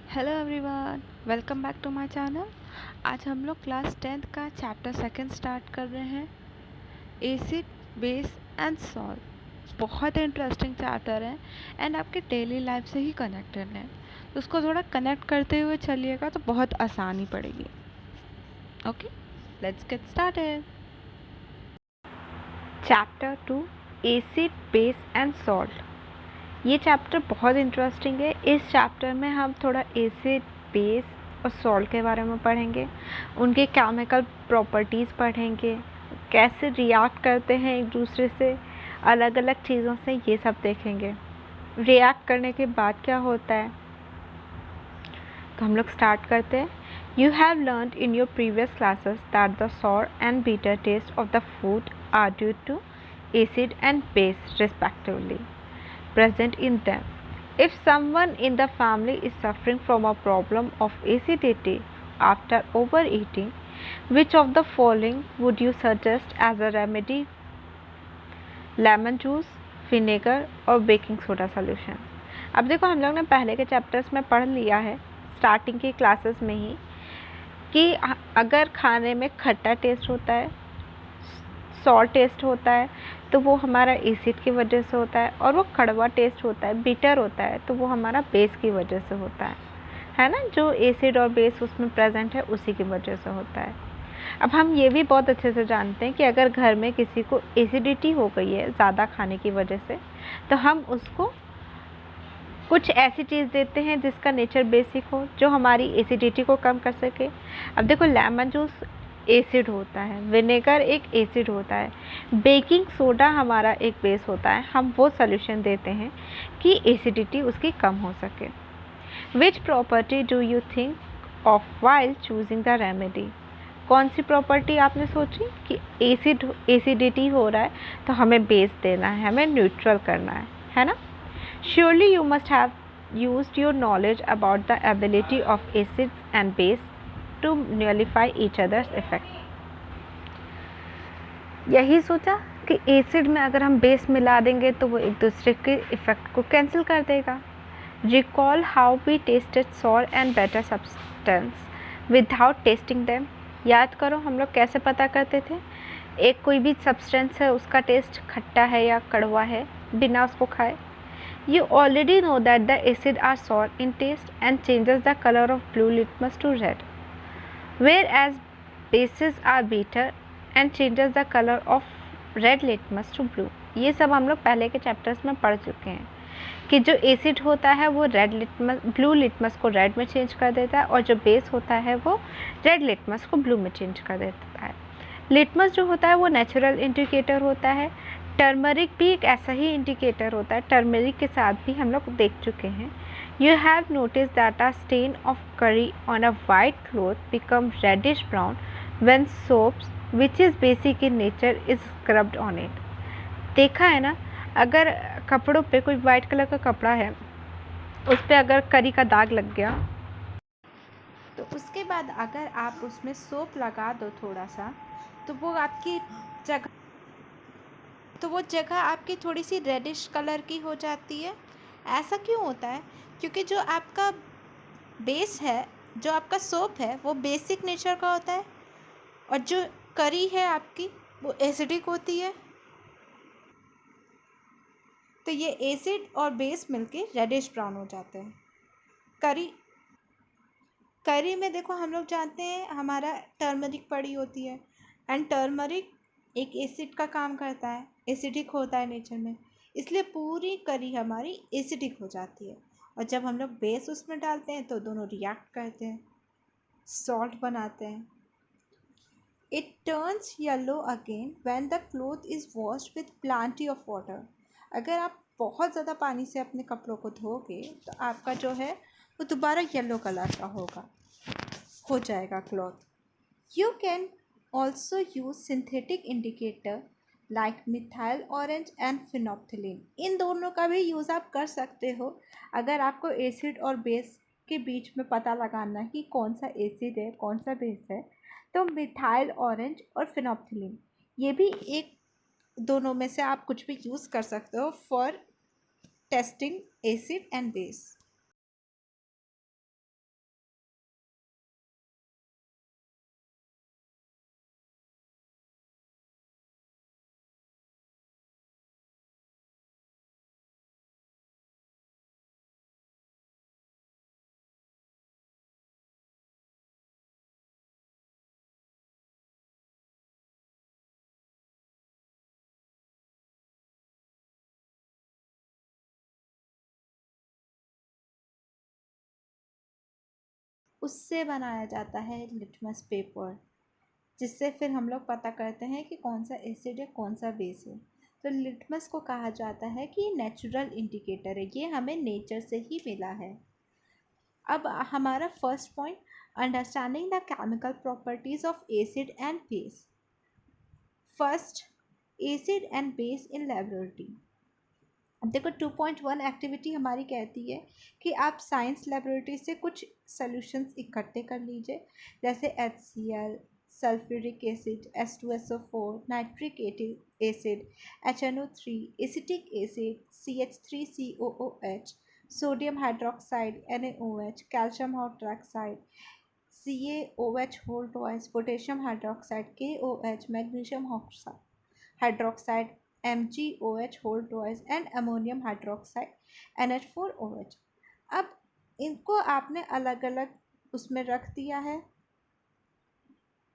Hello everyone, welcome back to my channel. आज हम लोग क्लास 10th का चैप्टर सेकंड स्टार्ट कर रहे हैं, एसिड बेस एंड सॉल्ट। बहुत इंटरेस्टिंग चैप्टर है एंड आपके डेली लाइफ से ही कनेक्टेड है, तो उसको थोड़ा कनेक्ट करते हुए चलिएगा तो बहुत आसानी पड़ेगी। Okay, let's get started. Chapter 2, acid base and salt. ये चैप्टर बहुत इंटरेस्टिंग है। इस चैप्टर में हम थोड़ा एसिड बेस और सॉल्ट के बारे में पढ़ेंगे, उनके केमिकल प्रॉपर्टीज़ पढ़ेंगे, कैसे रिएक्ट करते हैं एक दूसरे से, अलग अलग चीज़ों से, ये सब देखेंगे। रिएक्ट करने के बाद क्या होता है, तो हम लोग स्टार्ट करते हैं। You have learned in your previous classes that the sour and bitter taste of the food are due to acid and base respectively present in them. If someone in the family is suffering from a problem of acidity after overeating, which of the following would you suggest as a remedy? Lemon juice, vinegar और baking soda solution. अब देखो, हम लोग ने पहले के chapters में पढ़ लिया है स्टार्टिंग की क्लासेस में ही कि अगर खाने में खट्टा टेस्ट होता है, सॉल्ट टेस्ट होता है, तो वो हमारा एसिड की वजह से होता है, और वो कड़वा टेस्ट होता है, बिटर होता है, तो वो हमारा बेस की वजह से होता है ना। जो एसिड और बेस उसमें प्रेजेंट है उसी की वजह से होता है। अब हम ये भी बहुत अच्छे से जानते हैं कि अगर घर में किसी को एसिडिटी हो गई है ज़्यादा खाने की वजह से, तो हम उसको कुछ ऐसी चीज़ देते हैं जिसका नेचर बेसिक हो, जो हमारी एसिडिटी को कम कर सके। अब देखो, लेमन जूस एसिड होता है, विनेगर एक एसिड होता है, बेकिंग सोडा हमारा एक बेस होता है। हम वो सॉल्यूशन देते हैं कि एसिडिटी उसकी कम हो सके। Which property do you think of while choosing the remedy? कौन सी प्रॉपर्टी आपने सोची कि एसिडिटी हो रहा है तो हमें बेस देना है, हमें न्यूट्रल करना है ना। Surely you must have used your knowledge about the ability of acids and base to nullify each other's effect. यही सोचा कि एसिड में अगर हम बेस मिला देंगे तो वो एक दूसरे के इफ़ेक्ट को कैंसिल कर देगा। Recall how we tasted sour and bitter substance without tasting them. याद करो हम लोग कैसे पता करते थे एक कोई भी सब्सटेंस है उसका टेस्ट खट्टा है या कड़वा है बिना उसको खाए। You already know that the acids are sour in taste and changes the color of blue litmus to red, whereas bases are bitter and changes the color of red litmus to blue. ये सब हम लोग पहले के chapters में पढ़ चुके हैं कि जो एसिड होता है वो ब्लू लिटमस को रेड में चेंज कर देता है, और जो बेस होता है वो रेड लिटमस को ब्लू में चेंज कर देता है। लिटमस जो होता है वो नेचुरल इंडिकेटर होता है। टर्मरिक भी एक ऐसा ही इंडिकेटर होता है, टर्मरिक के साथ भी हम लोग देख चुके हैं। You have notice that a stain of curry on a white cloth become reddish brown when soaps which is basic in nature is scrubbed on it. देखा है ना, अगर कपड़ों पे कोई वाइट कलर का कपड़ा है उस पर अगर करी का दाग लग गया तो उसके बाद अगर आप उसमें सोप लगा दो थोड़ा सा, तो वो जगह आपकी थोड़ी सी रेडिश कलर की हो जाती है। ऐसा क्यों होता है? क्योंकि जो आपका बेस है, जो आपका सोप है, वो बेसिक नेचर का होता है, और जो करी है आपकी वो एसिडिक होती है। तो ये एसिड और बेस मिलके रेडिश ब्राउन हो जाते हैं। करी में देखो, हम लोग जानते हैं हमारा टर्मरिक पड़ी होती है, एंड टर्मरिक एक एसिड का काम करता है, एसिडिक होता है नेचर में, इसलिए पूरी करी हमारी एसिडिक हो जाती है। और जब हम लोग बेस उसमें डालते हैं तो दोनों रिएक्ट करते हैं, सॉल्ट बनाते हैं। It turns yellow again when the cloth is washed with Plantae of water. अगर आप बहुत ज़्यादा पानी से अपने कपड़ों को धोगे तो आपका जो है वो दोबारा येलो कलर का हो जाएगा cloth. You can also use synthetic indicator like methyl orange and phenolphthalein. इन दोनों का भी यूज़ आप कर सकते हो अगर आपको एसिड और बेस के बीच में पता लगाना है कि कौन सा एसिड है कौन सा बेस है, तो मिथाइल ऑरेंज और फिनोप्थिलीन, ये भी एक दोनों में से आप कुछ भी यूज़ कर सकते हो for testing acid and base. उससे बनाया जाता है लिटमस पेपर, जिससे फिर हम लोग पता करते हैं कि कौन सा एसिड है कौन सा बेस है। तो लिटमस को कहा जाता है कि ये नेचुरल इंडिकेटर है, ये हमें नेचर से ही मिला है। अब हमारा first point, understanding the chemical properties of acid and base. First, acid and base in laboratory. अब देखो 2.1 एक्टिविटी हमारी कहती है कि आप साइंस लेबोरेटरी से कुछ सॉल्यूशंस इकट्ठे कर लीजिए, जैसे HCl, sulphuric acid, H2SO4, nitric acid, HNO3, acetic acid, CH3COOH, sodium hydroxide NaOH, calcium hydroxide CaOH whole twice, potassium hydroxide KOH, magnesium hydroxide MgOH whole twice and ammonium hydroxide NH4OH। अब इनको आपने अलग अलग उसमें रख दिया है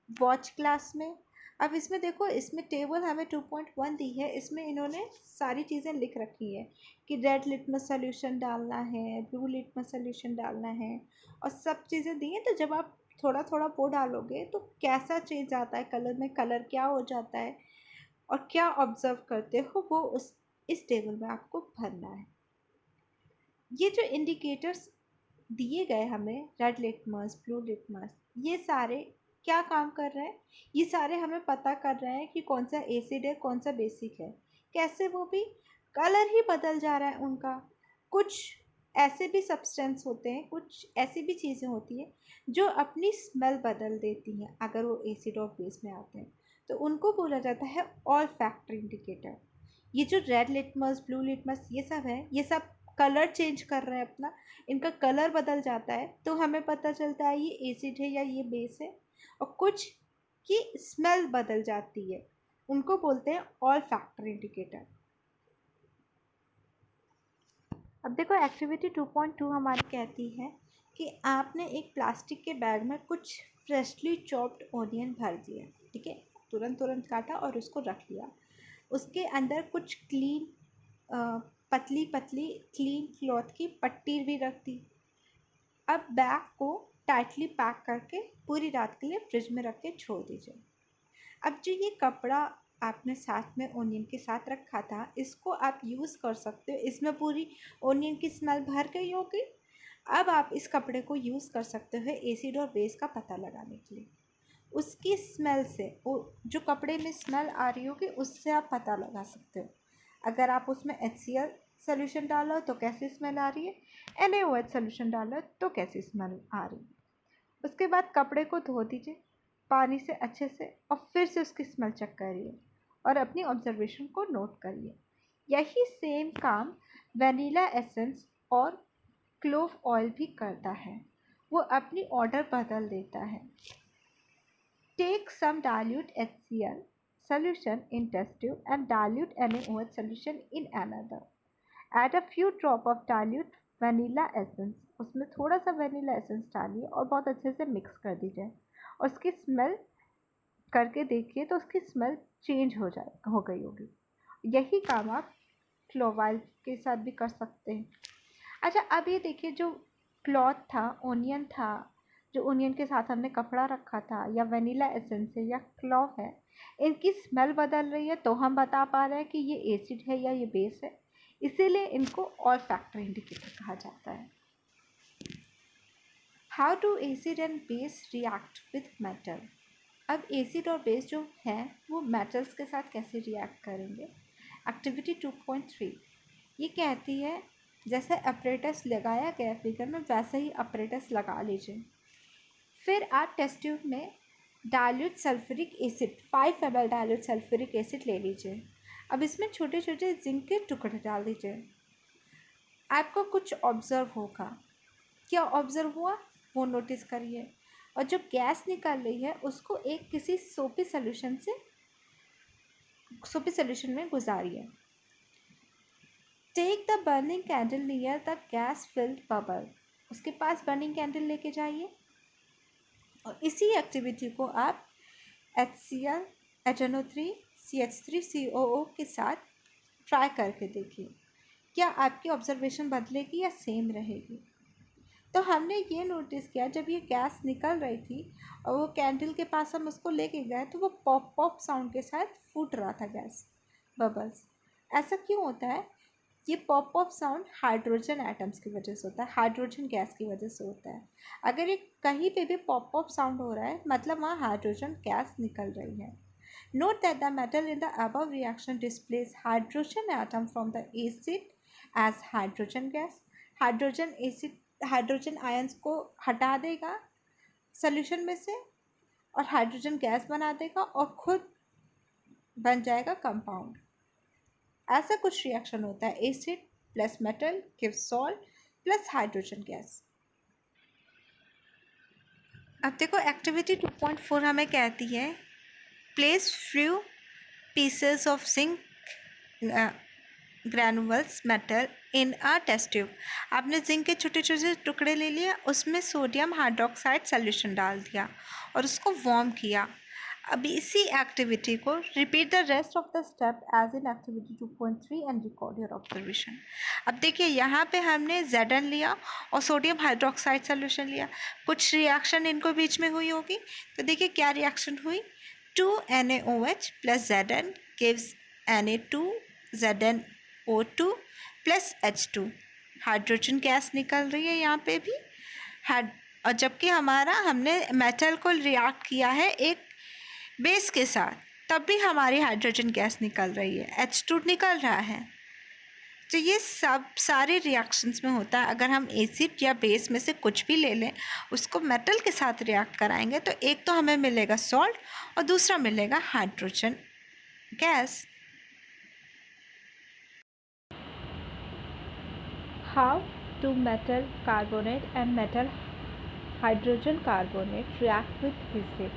वॉच क्लास में। अब इसमें देखो, इसमें टेबल हमें 2.1 दी है, इसमें इन्होंने सारी चीज़ें लिख रखी है कि रेड लिटमस सोल्यूशन डालना है, ब्लू लिटमस सोल्यूशन डालना है, और सब चीज़ें दी हैं। तो जब आप थोड़ा थोड़ा वो डालोगे तो कैसा चेंज आता है कलर में, कलर क्या हो जाता है और क्या ऑब्जर्व करते हो, वो उस इस टेबल में आपको भरना है। ये जो इंडिकेटर्स दिए गए हमें, रेड लिटमस, ब्लू लिटमस, ये सारे क्या काम कर रहे हैं, ये सारे हमें पता कर रहे हैं कि कौन सा एसिड है कौन सा बेसिक है। कैसे, वो भी कलर ही बदल जा रहा है उनका। कुछ ऐसे भी सब्सटेंस होते हैं, कुछ ऐसी भी चीज़ें होती हैं जो अपनी स्मेल बदल देती हैं अगर वो एसिड और बेस में आते हैं, तो उनको बोला जाता है ऑल फैक्टर इंडिकेटर। ये जो रेड लिटमस, ब्लू लिटमस, ये सब है, ये सब कलर चेंज कर रहे हैं अपना, इनका कलर बदल जाता है तो हमें पता चलता है ये एसिड है या ये बेस है। और कुछ की स्मेल बदल जाती है, उनको बोलते हैं ऑल फैक्टर इंडिकेटर। अब देखो एक्टिविटी 2.2 हमारी कहती है कि आपने एक प्लास्टिक के बैग में कुछ फ्रेशली चॉप्ड ऑनियन भर दिया, ठीक है, तुरंत तुरंत काटा और उसको रख लिया। उसके अंदर कुछ पतली पतली क्लीन क्लॉथ की पट्टी भी रख दी। अब बैग को टाइटली पैक करके पूरी रात के लिए फ्रिज में रख के छोड़ दीजिए। अब जो ये कपड़ा आपने साथ में ओनियन के साथ रखा था, इसको आप यूज़ कर सकते हो, इसमें पूरी ओनियन की स्मेल भर गई होगी। अब आप इस कपड़े को यूज़ कर सकते हो एसिड और बेस का पता लगाने के लिए। उसकी स्मेल से, वो जो कपड़े में स्मेल आ रही होगी उससे आप पता लगा सकते हो। अगर आप उसमें HCl सोल्यूशन डालो तो कैसी स्मेल आ रही है, NaOH सोल्यूशन डालो तो कैसी स्मेल आ रही है। उसके बाद कपड़े को धो दीजिए पानी से अच्छे से और फिर से उसकी स्मेल चेक करिए और अपनी ऑब्जर्वेशन को नोट करिए। यही सेम काम वनीला एसेंस और क्लोव ऑयल भी करता है, वो अपनी ऑर्डर बदल देता है। Take some dilute HCl solution in test tube and dilute NaOH solution in another. Add a few drop of dilute vanilla essence, उसमें थोड़ा सा vanilla essence डालिए और बहुत अच्छे से मिक्स कर दीजिए और उसकी स्मेल करके देखिए तो उसकी स्मेल चेंज हो गई होगी। यही काम आप क्लोव ऑयल के साथ भी कर सकते हैं। अच्छा, अब ये देखिए, जो क्लॉथ था, ओनियन था, जो ओनियन के साथ हमने कपड़ा रखा था, या वनीला एसेंस है या क्लॉव है, इनकी स्मेल बदल रही है तो हम बता पा रहे हैं कि ये एसिड है या ये बेस है, इसीलिए इनको ऑल फैक्टर इंडिकेटर कहा जाता है। How do acid and base react with metal. अब एसिड और बेस जो हैं वो मेटल्स के साथ कैसे रिएक्ट करेंगे। एक्टिविटी 2.3 ये कहती है जैसे अपरेटस लगाया गया फिगर में वैसे ही अपरेटस लगा लीजिए। फिर आप टेस्ट ट्यूब में dilute sulphuric acid 5 ml dilute sulphuric acid ले लीजिए। अब इसमें छोटे छोटे जिंक के टुकड़े डाल दीजिए। आपको कुछ ऑब्ज़र्व होगा, क्या ऑब्ज़र्व हुआ वो नोटिस करिए, और जो गैस निकल रही है उसको एक किसी सोपी सोल्यूशन में गुजारिए। Take the burning candle near the gas filled bubble, उसके पास बर्निंग कैंडल लेके जाइए और इसी एक्टिविटी को आप HCl, HNO3, CH3COO के साथ ट्राई करके देखिए, क्या आपकी ऑब्जर्वेशन बदलेगी या सेम रहेगी। तो हमने ये नोटिस किया जब ये गैस निकल रही थी और वो कैंडल के पास हम उसको लेके गए तो वो पॉप पॉप साउंड के साथ फूट रहा था गैस बबल्स। ऐसा क्यों होता है? ये pop pop sound hydrogen atoms की वजह से होता है, हाइड्रोजन गैस की वजह से होता है। अगर ये कहीं पे भी पॉप पॉप साउंड हो रहा है मतलब वहाँ हाइड्रोजन गैस निकल रही है। Note that the metal in the above reaction displays hydrogen atom from the acid as hydrogen gas. Hydrogen ions को हटा देगा सोल्यूशन में से और हाइड्रोजन गैस बना देगा और खुद बन जाएगा कंपाउंड। ऐसा कुछ रिएक्शन होता है, acid plus metal gives salt plus hydrogen gas. अब देखो एक्टिविटी 2.4 हमें कहती है place few pieces of zinc granules metal in a test tube. आपने जिंक के छोटे छोटे टुकड़े ले लिए, उसमें सोडियम हाइड्रोक्साइड सॉल्यूशन डाल दिया और उसको वार्म किया। अब इसी एक्टिविटी को repeat the rest of the step as in activity 2.3 and record your observation. अब देखिए यहाँ पे हमने Zn लिया और सोडियम हाइड्रोक्साइड सॉल्यूशन लिया, कुछ रिएक्शन इनको बीच में हुई होगी। तो देखिए क्या रिएक्शन हुई, 2NaOH plus Zn gives Na2ZnO2 plus H2। Hydrogen gas निकल रही है यहाँ पे भी और जबकि हमने मेटल को रिएक्ट किया है एक बेस के साथ, तब भी हमारी हाइड्रोजन गैस निकल रही है, H2 निकल रहा है। तो ये सब सारे रिएक्शंस में होता है। अगर हम एसिड या बेस में से कुछ भी ले लें, उसको मेटल के साथ रिएक्ट कराएंगे तो एक तो हमें मिलेगा सॉल्ट और दूसरा मिलेगा hydrogen gas. How do metal carbonate and metal hydrogen carbonate react with acid।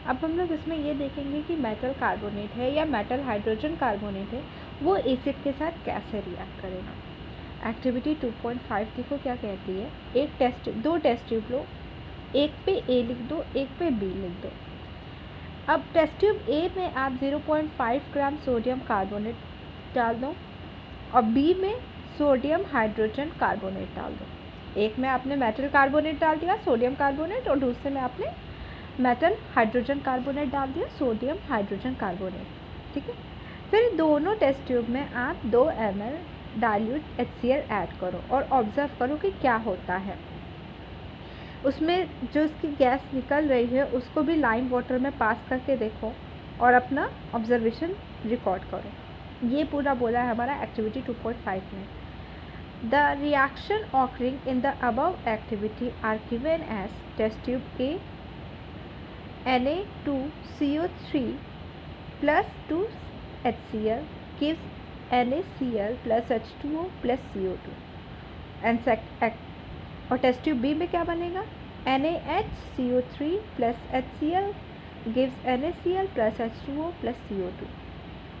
अब हम लोग इसमें ये देखेंगे कि मेटल कार्बोनेट है या मेटल हाइड्रोजन कार्बोनेट है, वो एसिड के साथ कैसे रिएक्ट करेगा। एक्टिविटी 2.5 देखो क्या कहती है, दो टेस्ट ट्यूब लो, एक पे ए लिख दो, एक पे बी लिख दो। अब टेस्ट ट्यूब ए में आप 0.5 ग्राम सोडियम कार्बोनेट डाल दो और बी में सोडियम हाइड्रोजन कार्बोनेट डाल दो। एक में आपने मेटल कार्बोनेट डाल दिया सोडियम कार्बोनेट और दूसरे में आपने मेटल हाइड्रोजन कार्बोनेट डाल दिया सोडियम हाइड्रोजन कार्बोनेट, ठीक है। फिर दोनों टेस्ट ट्यूब में आप 2 ml डाइल्यूट HCl ऐड करो और ऑब्जर्व करो कि क्या होता है। उसमें जो उसकी गैस निकल रही है उसको भी लाइम वाटर में पास करके देखो और अपना ऑब्जर्वेशन रिकॉर्ड करो। ये पूरा बोला है हमारा एक्टिविटी 2.5 में। The reaction occurring in the above activity are given as test tube a Na2CO3 plus 2 HCl gives NaCl plus H2O plus CO2 और टेस्ट ट्यूब बी में क्या बनेगा, NaHCO3 plus HCl gives NaCl plus H2O plus CO2।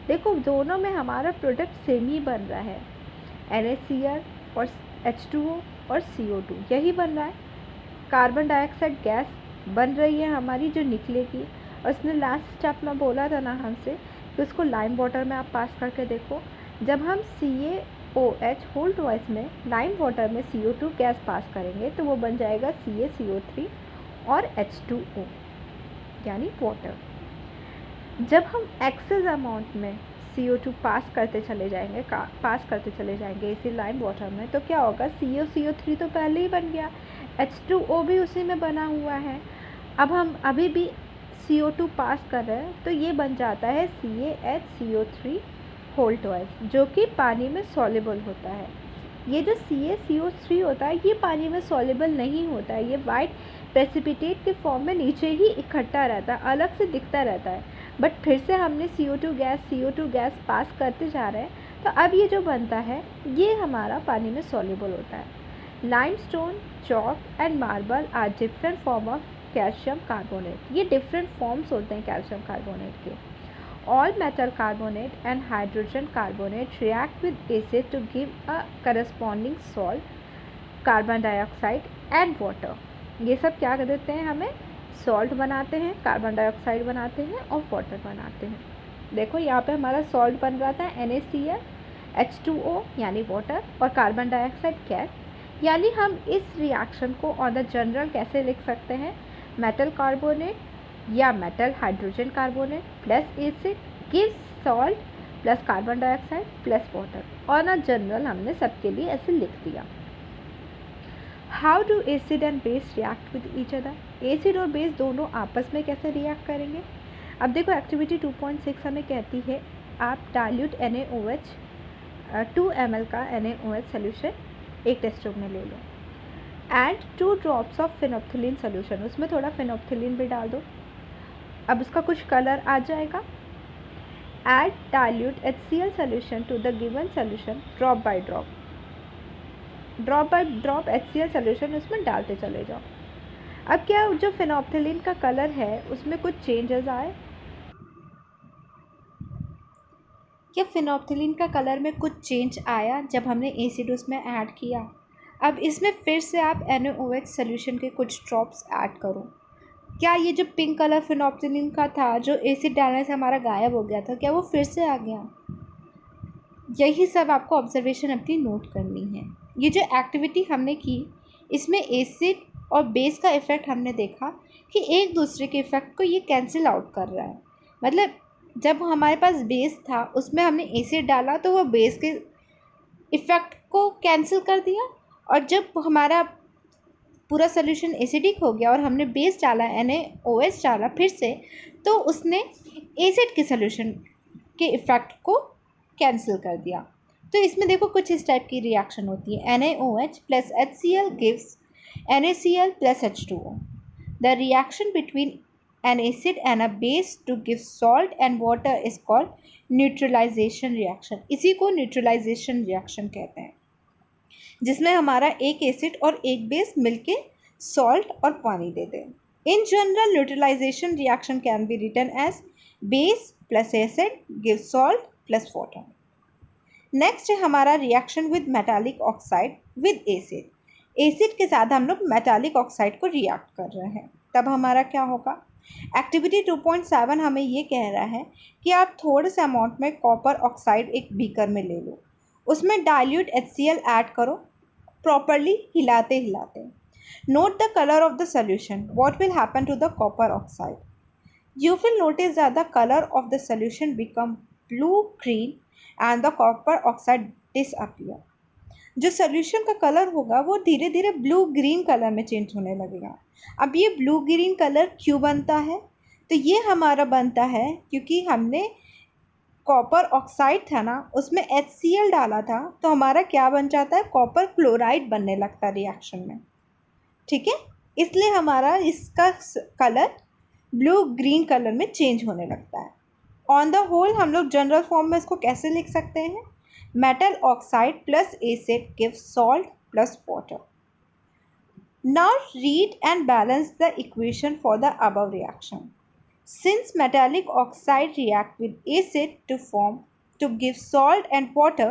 देखो दोनों में हमारा product same ही बन रहा है, NaCl और H2O और CO2 यही बन रहा है। कार्बन डाइऑक्साइड गैस बन रही है हमारी जो निकलेगी, और इसने लास्ट स्टेप में बोला था ना हमसे कि उसको लाइम वाटर में आप पास करके देखो। जब हम CaOH होल ट्वाइस में लाइम वाटर में CO2 गैस पास करेंगे तो वो बन जाएगा CaCO3 और H2O यानी वाटर। जब हम एक्सेस अमाउंट में CO2 पास करते चले जाएंगे इसी लाइम वाटर में, तो क्या होगा, CO3 तो पहले ही बन गया, H2O भी उसी में बना हुआ है। अब हम अभी भी CO2 पास कर रहे हैं तो ये बन जाता है CaHCO3 होल ट्वाइस, जो कि पानी में सॉल्युबल होता है। ये जो CaCO3 होता है ये पानी में सॉल्युबल नहीं होता है, ये वाइट प्रेसिपिटेट के फॉर्म में नीचे ही इकट्ठा रहता है, अलग से दिखता रहता है। बट फिर से हमने CO2 गैस पास करते जा रहे हैं तो अब ये जो बनता है ये हमारा पानी में सॉल्युबल होता है। Limestone, chalk and marble are different form of calcium carbonate. ये डिफरेंट फॉर्म्स होते हैं कैल्शियम कार्बोनेट के। All metal carbonate and hydrogen carbonate react with acid to give a corresponding salt, carbon dioxide and water. ये सब क्या कर देते हैं, हमें सॉल्ट बनाते हैं, कार्बन डाइऑक्साइड बनाते हैं और वाटर बनाते हैं। देखो यहाँ पे हमारा सॉल्ट बन रहा था NaCl, H2O यानी वाटर और कार्बन डाइऑक्साइड गैस। यानी हम इस रिएक्शन को ऑन द जनरल कैसे लिख सकते हैं, मेटल कार्बोनेट या metal hydrogen carbonate plus acid gives salt plus carbon dioxide plus water. On a general हमने सबके लिए ऐसे लिख दिया। How do acid and base react with each other, acid और बेस दोनों आपस में कैसे रिएक्ट करेंगे। अब देखो एक्टिविटी 2.6 हमें कहती है आप डाइल्यूट NaOH 2 ml का NaOH सोल्यूशन एक टेस्ट ट्यूब में ले लो, add 2 drops of phenolphthalein solution, उसमें थोड़ा फिनोप्थिलीन भी डाल दो, अब उसका कुछ कलर आ जाएगा। Add dilute HCl solution to the given solution drop by drop HCl solution उसमें डालते चले जाओ। अब क्या जो फिनोप्थिलीन का कलर है उसमें कुछ चेंजेस आए, क्या फिनोप्थिलीन का कलर में कुछ चेंज आया जब हमने एसिड उसमें ऐड किया। अब इसमें फिर से आप NaOH सोल्यूशन के कुछ ड्रॉप्स ऐड करो, क्या ये जो पिंक कलर फिनोप्थिलीन का था जो एसिड डालने से हमारा गायब हो गया था, क्या वो फिर से आ गया। यही सब आपको ऑब्जर्वेशन अपनी नोट करनी है। ये जो एक्टिविटी हमने की इसमें एसिड और बेस का इफ़ेक्ट हमने देखा कि एक दूसरे के इफ़ेक्ट को ये कैंसिल आउट कर रहा है। मतलब जब हमारे पास बेस था उसमें हमने एसिड डाला तो वो बेस के इफ़ेक्ट को कैंसिल कर दिया, और जब हमारा पूरा सोल्यूशन एसिडिक हो गया और हमने बेस डाला NaOH डाला फिर से, तो उसने एसिड के सोल्यूशन के इफ़ेक्ट को कैंसिल कर दिया। तो इसमें देखो कुछ इस टाइप की रिएक्शन होती है, NaOH plus HCl gives NaCl plus H2O। The reaction between an acid and a base to give salt and water is called neutralisation reaction. इसी को न्यूट्रलाइजेशन रिएक्शन कहते हैं, जिसमें हमारा एक एसिड और एक बेस मिलके सॉल्ट और पानी दे दें। In general neutralisation reaction can be written as base plus acid give salt plus water. Next है हमारा reaction with metallic oxide with acid. Acid के साथ हम लोग मेटालिक ऑक्साइड को रिएक्ट कर रहे हैं, तब हमारा क्या होगा। एक्टिविटी 2.7 हमें ये कह रहा है कि आप थोड़े से अमाउंट में कॉपर ऑक्साइड एक बीकर में ले लो, उसमें डाइल्यूट HCl ऐड करो प्रॉपरली हिलाते हिलाते। Note the colour of the solution, what will happen to the copper oxide. You will notice that the color of the solution become blue green and the copper oxide disappear। जो solution का colour होगा वो धीरे धीरे blue green colour में change होने लगेगा। अब ये ब्लू ग्रीन कलर क्यों बनता है, तो ये हमारा बनता है क्योंकि हमने कॉपर ऑक्साइड था ना उसमें HCl डाला था, तो हमारा क्या बन जाता है, कॉपर क्लोराइड बनने लगता है रिएक्शन में। ठीक है, इसलिए हमारा इसका कलर ब्लू ग्रीन कलर में चेंज होने लगता है। ऑन द होल हम लोग जनरल फॉर्म में इसको कैसे लिख सकते हैं, metal oxide plus acid give salt plus water. Now read and balance the equation for the above reaction. Since metallic oxide react with acid to give salt and water,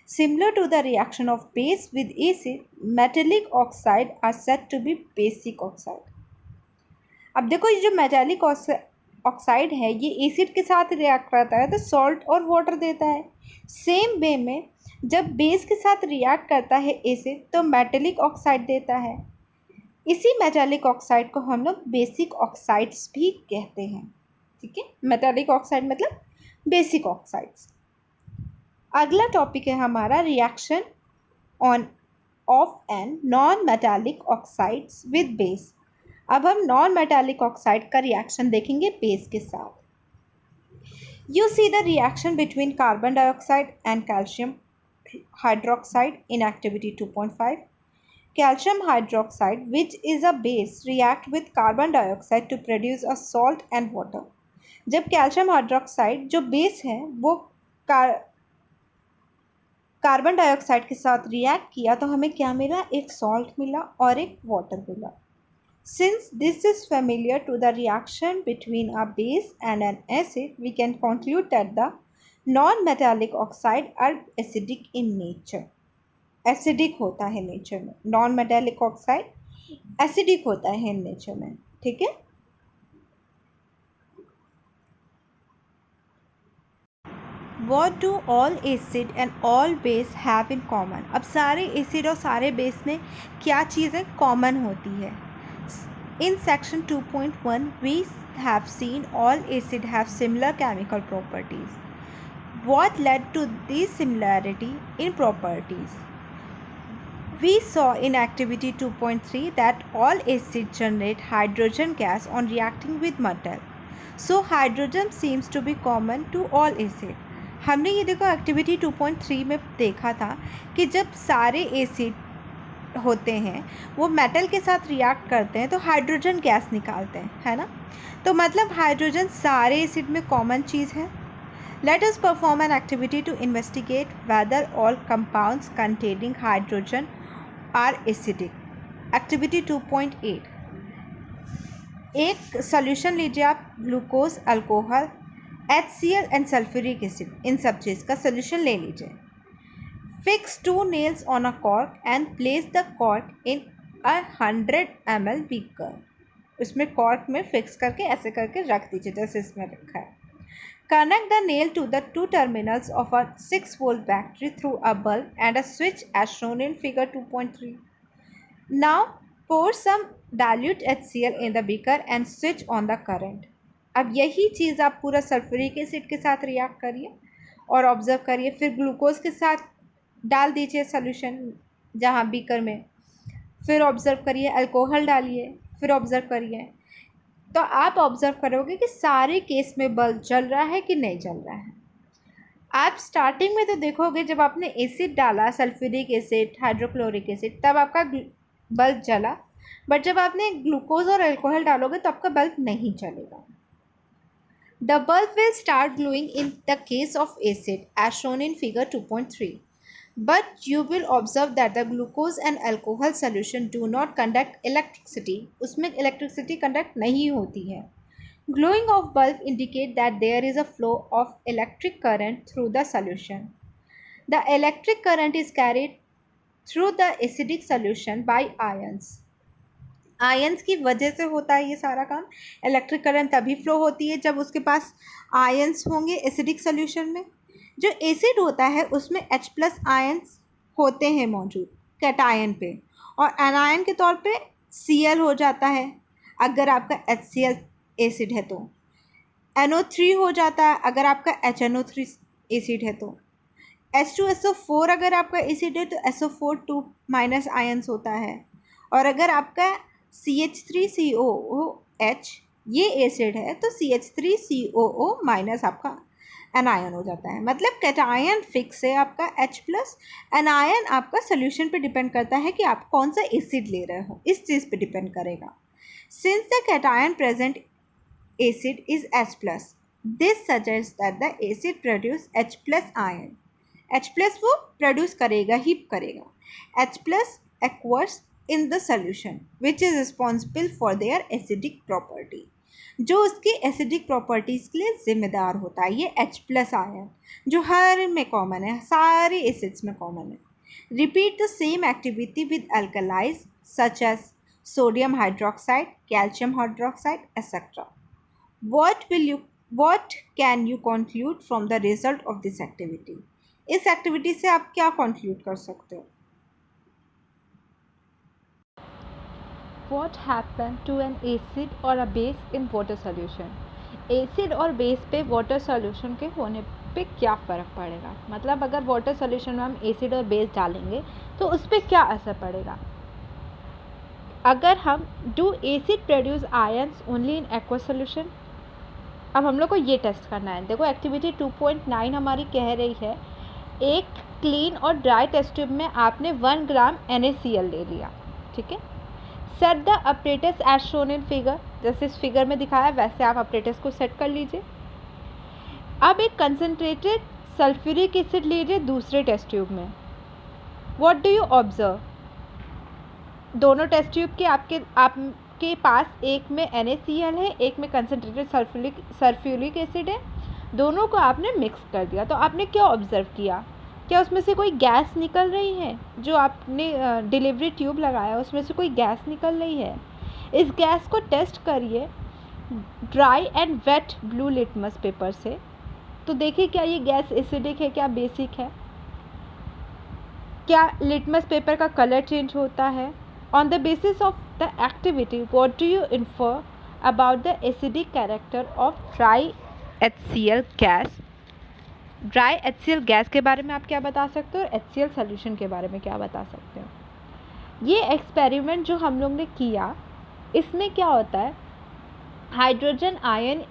similar to the reaction of base with acid, metallic oxide are said to be basic oxide। अब देखो ये जो metallic oxide है ये acid के साथ react करता है तो सॉल्ट और वाटर देता है। सेम वे में जब बेस के साथ रिएक्ट करता है एसिड तो मेटालिक ऑक्साइड देता है। इसी मेटालिक ऑक्साइड को हम लोग बेसिक ऑक्साइड्स भी कहते हैं। ठीक है, मेटालिक ऑक्साइड मतलब बेसिक ऑक्साइड्स। अगला टॉपिक है हमारा reaction on of an non metallic oxides with base. अब हम नॉन मेटालिक ऑक्साइड का रिएक्शन देखेंगे बेस के साथ। You see the reaction between carbon dioxide and calcium hydroxide in activity 2.5। Calcium hydroxide, which is a base, react with carbon dioxide to produce a salt and water। जब calcium hydroxide जो base है वो carbon dioxide के साथ react किया तो हमें क्या मिला, एक सॉल्ट मिला और एक वाटर मिला। Since this is familiar to the reaction between a base and an acid, we can conclude that the non-metallic oxide are acidic in nature। Acidic होता है नेचर में, नॉन मेटालिक ऑक्साइड एसिडिक होता है nature में। ठीक है। What do all acid and all base have in common? अब सारे एसिड और सारे बेस में क्या चीज़ें कॉमन होती है? In section 2.1 we have seen all acid have similar chemical properties. What led to this similarity in properties? We saw in activity 2.3 that all acids generate hydrogen gas on reacting with metal. So hydrogen seems to be common to all acid. हमने ये देखो activity 2.3 में देखा था कि जब सारे acid होते हैं वो मेटल के साथ रिएक्ट करते हैं तो हाइड्रोजन गैस निकालते हैं, है ना। तो मतलब हाइड्रोजन सारे एसिड में कॉमन चीज़ है। Let us perform an activity to investigate whether all compounds containing hydrogen are acidic. Activity 2.8 एक सॉल्यूशन लीजिए आप, glucose, alcohol, HCl and sulphuric acid, इन सब चीज़ का सॉल्यूशन ले लीजिए। Fix 2 nails on a cork and place the cork in a 100 ml beaker. उसमें कॉर्क में फिक्स करके ऐसे करके रख दीजिए जैसे इसमें रखा है। Connect the nail to the 2 terminals of a 6-volt battery through a bulb and a switch as shown in figure 2.3. Now pour some dilute HCl in the beaker and switch on the current. अब यही चीज़ आप पूरा sulphuric acid के साथ react करिए और observe करिए। फिर ग्लूकोज के साथ डाल दीजिए सॉल्यूशन जहाँ बीकर में, फिर ऑब्जर्व करिए, अल्कोहल डालिए, फिर ऑब्जर्व करिए। तो आप ऑब्जर्व करोगे कि सारे केस में बल्ब जल रहा है कि नहीं जल रहा है। आप स्टार्टिंग में तो देखोगे जब आपने एसिड डाला, सल्फ्यूरिक एसिड, हाइड्रोक्लोरिक एसिड, तब आपका बल्ब जला, बट जब आपने ग्लूकोज और अल्कोहल डालोगे तो आपका बल्ब नहीं जलेगा। The bulb will start glowing in the case of acid as shown in figure 2.3. But you will observe that the glucose and alcohol solution do not conduct electricity. उसमें electricity conduct नहीं होती है। Glowing of bulb indicate that there is a flow of electric current through the solution. The electric current is carried through the acidic solution by ions. Ions की वजह से होता है ये सारा काम। इलेक्ट्रिक करंट तभी फ्लो होती है जब उसके पास आयंस होंगे एसिडिक सोल्यूशन में। जो एसिड होता है उसमें H+ आयंस होते हैं मौजूद कैटायन पे, और एनायन के तौर पे Cl हो जाता है अगर आपका HCl एसिड है तो, NO3 हो जाता है अगर आपका HNO3 एसिड है तो, H2SO4 अगर आपका एसिड है तो SO4 2- आयंस होता है, और अगर आपका CH3COOH ये एसिड है तो CH3COO- आपका एनायन हो जाता है। मतलब कैटायन फिक्स है आपका H+, एनायन आपका सोल्यूशन पे डिपेंड करता है कि आप कौन सा एसिड ले रहे हो, इस चीज़ पे डिपेंड करेगा। Since the cation present acid is H+, this suggest that the acid produce H+ ion. H+ वो प्रोड्यूस करेगा ही करेगा। H+ एक्वर्स in the solution which is responsible for their acidic property, जो उसकी acidic properties के लिए जिम्मेदार होता है। ये H+ आयन जो हर में कॉमन है, सारे एसिड्स में कॉमन है। Repeat the same activity with alkalis such as sodium hydroxide, calcium hydroxide, etc. What can you conclude from the result of this activity? इस एक्टिविटी से आप क्या conclude कर सकते हो? What happened to an acid or a base in water solution? Acid और base पे water solution के होने पे क्या फ़र्क पड़ेगा? मतलब अगर वाटर सॉल्यूशन में हम एसिड और बेस डालेंगे तो उस पर क्या असर पड़ेगा? अगर हम do acid produce ions only in aqua solution, अब हम लोग को ये टेस्ट करना है। देखो एक्टिविटी 2.9 हमारी कह रही है एक क्लीन और ड्राई टेस्ट ट्यूब में आपने 1 ग्राम NaCl ले लिया, ठीक है। Set the apparatus as shown in figure, जैसे इस फिगर में दिखाया वैसे आप अपरेटस को सेट कर लीजिए। अब एक कंसनट्रेटेड सल्फ्यूरिक एसिड लीजिए दूसरे टेस्ट ट्यूब में। What do you observe? दोनों टेस्ट ट्यूब के आपके पास एक में NaCl है, एक में कंसनट्रेटेड सल्फ्यूरिक एसिड है, दोनों को आपने मिक्स कर दिया। तो आपने क्या ऑब्जर्व किया? क्या उसमें से कोई गैस निकल रही है? जो आपने डिलीवरी ट्यूब लगाया उसमें से कोई गैस निकल रही है? इस गैस को टेस्ट करिए dry and wet blue litmus paper से। तो देखिए क्या ये गैस एसिडिक है, क्या बेसिक है, क्या लिटमस पेपर का कलर चेंज होता है। On the basis of the activity what do you infer about the acidic character of dry HCl gas. Dry HCl gas के बारे में आप क्या बता सकते हो और HCl सोल्यूशन के बारे में क्या बता सकते हो। ये एक्सपेरिमेंट जो हम लोग ने किया इसमें क्या होता है, hydrogen ion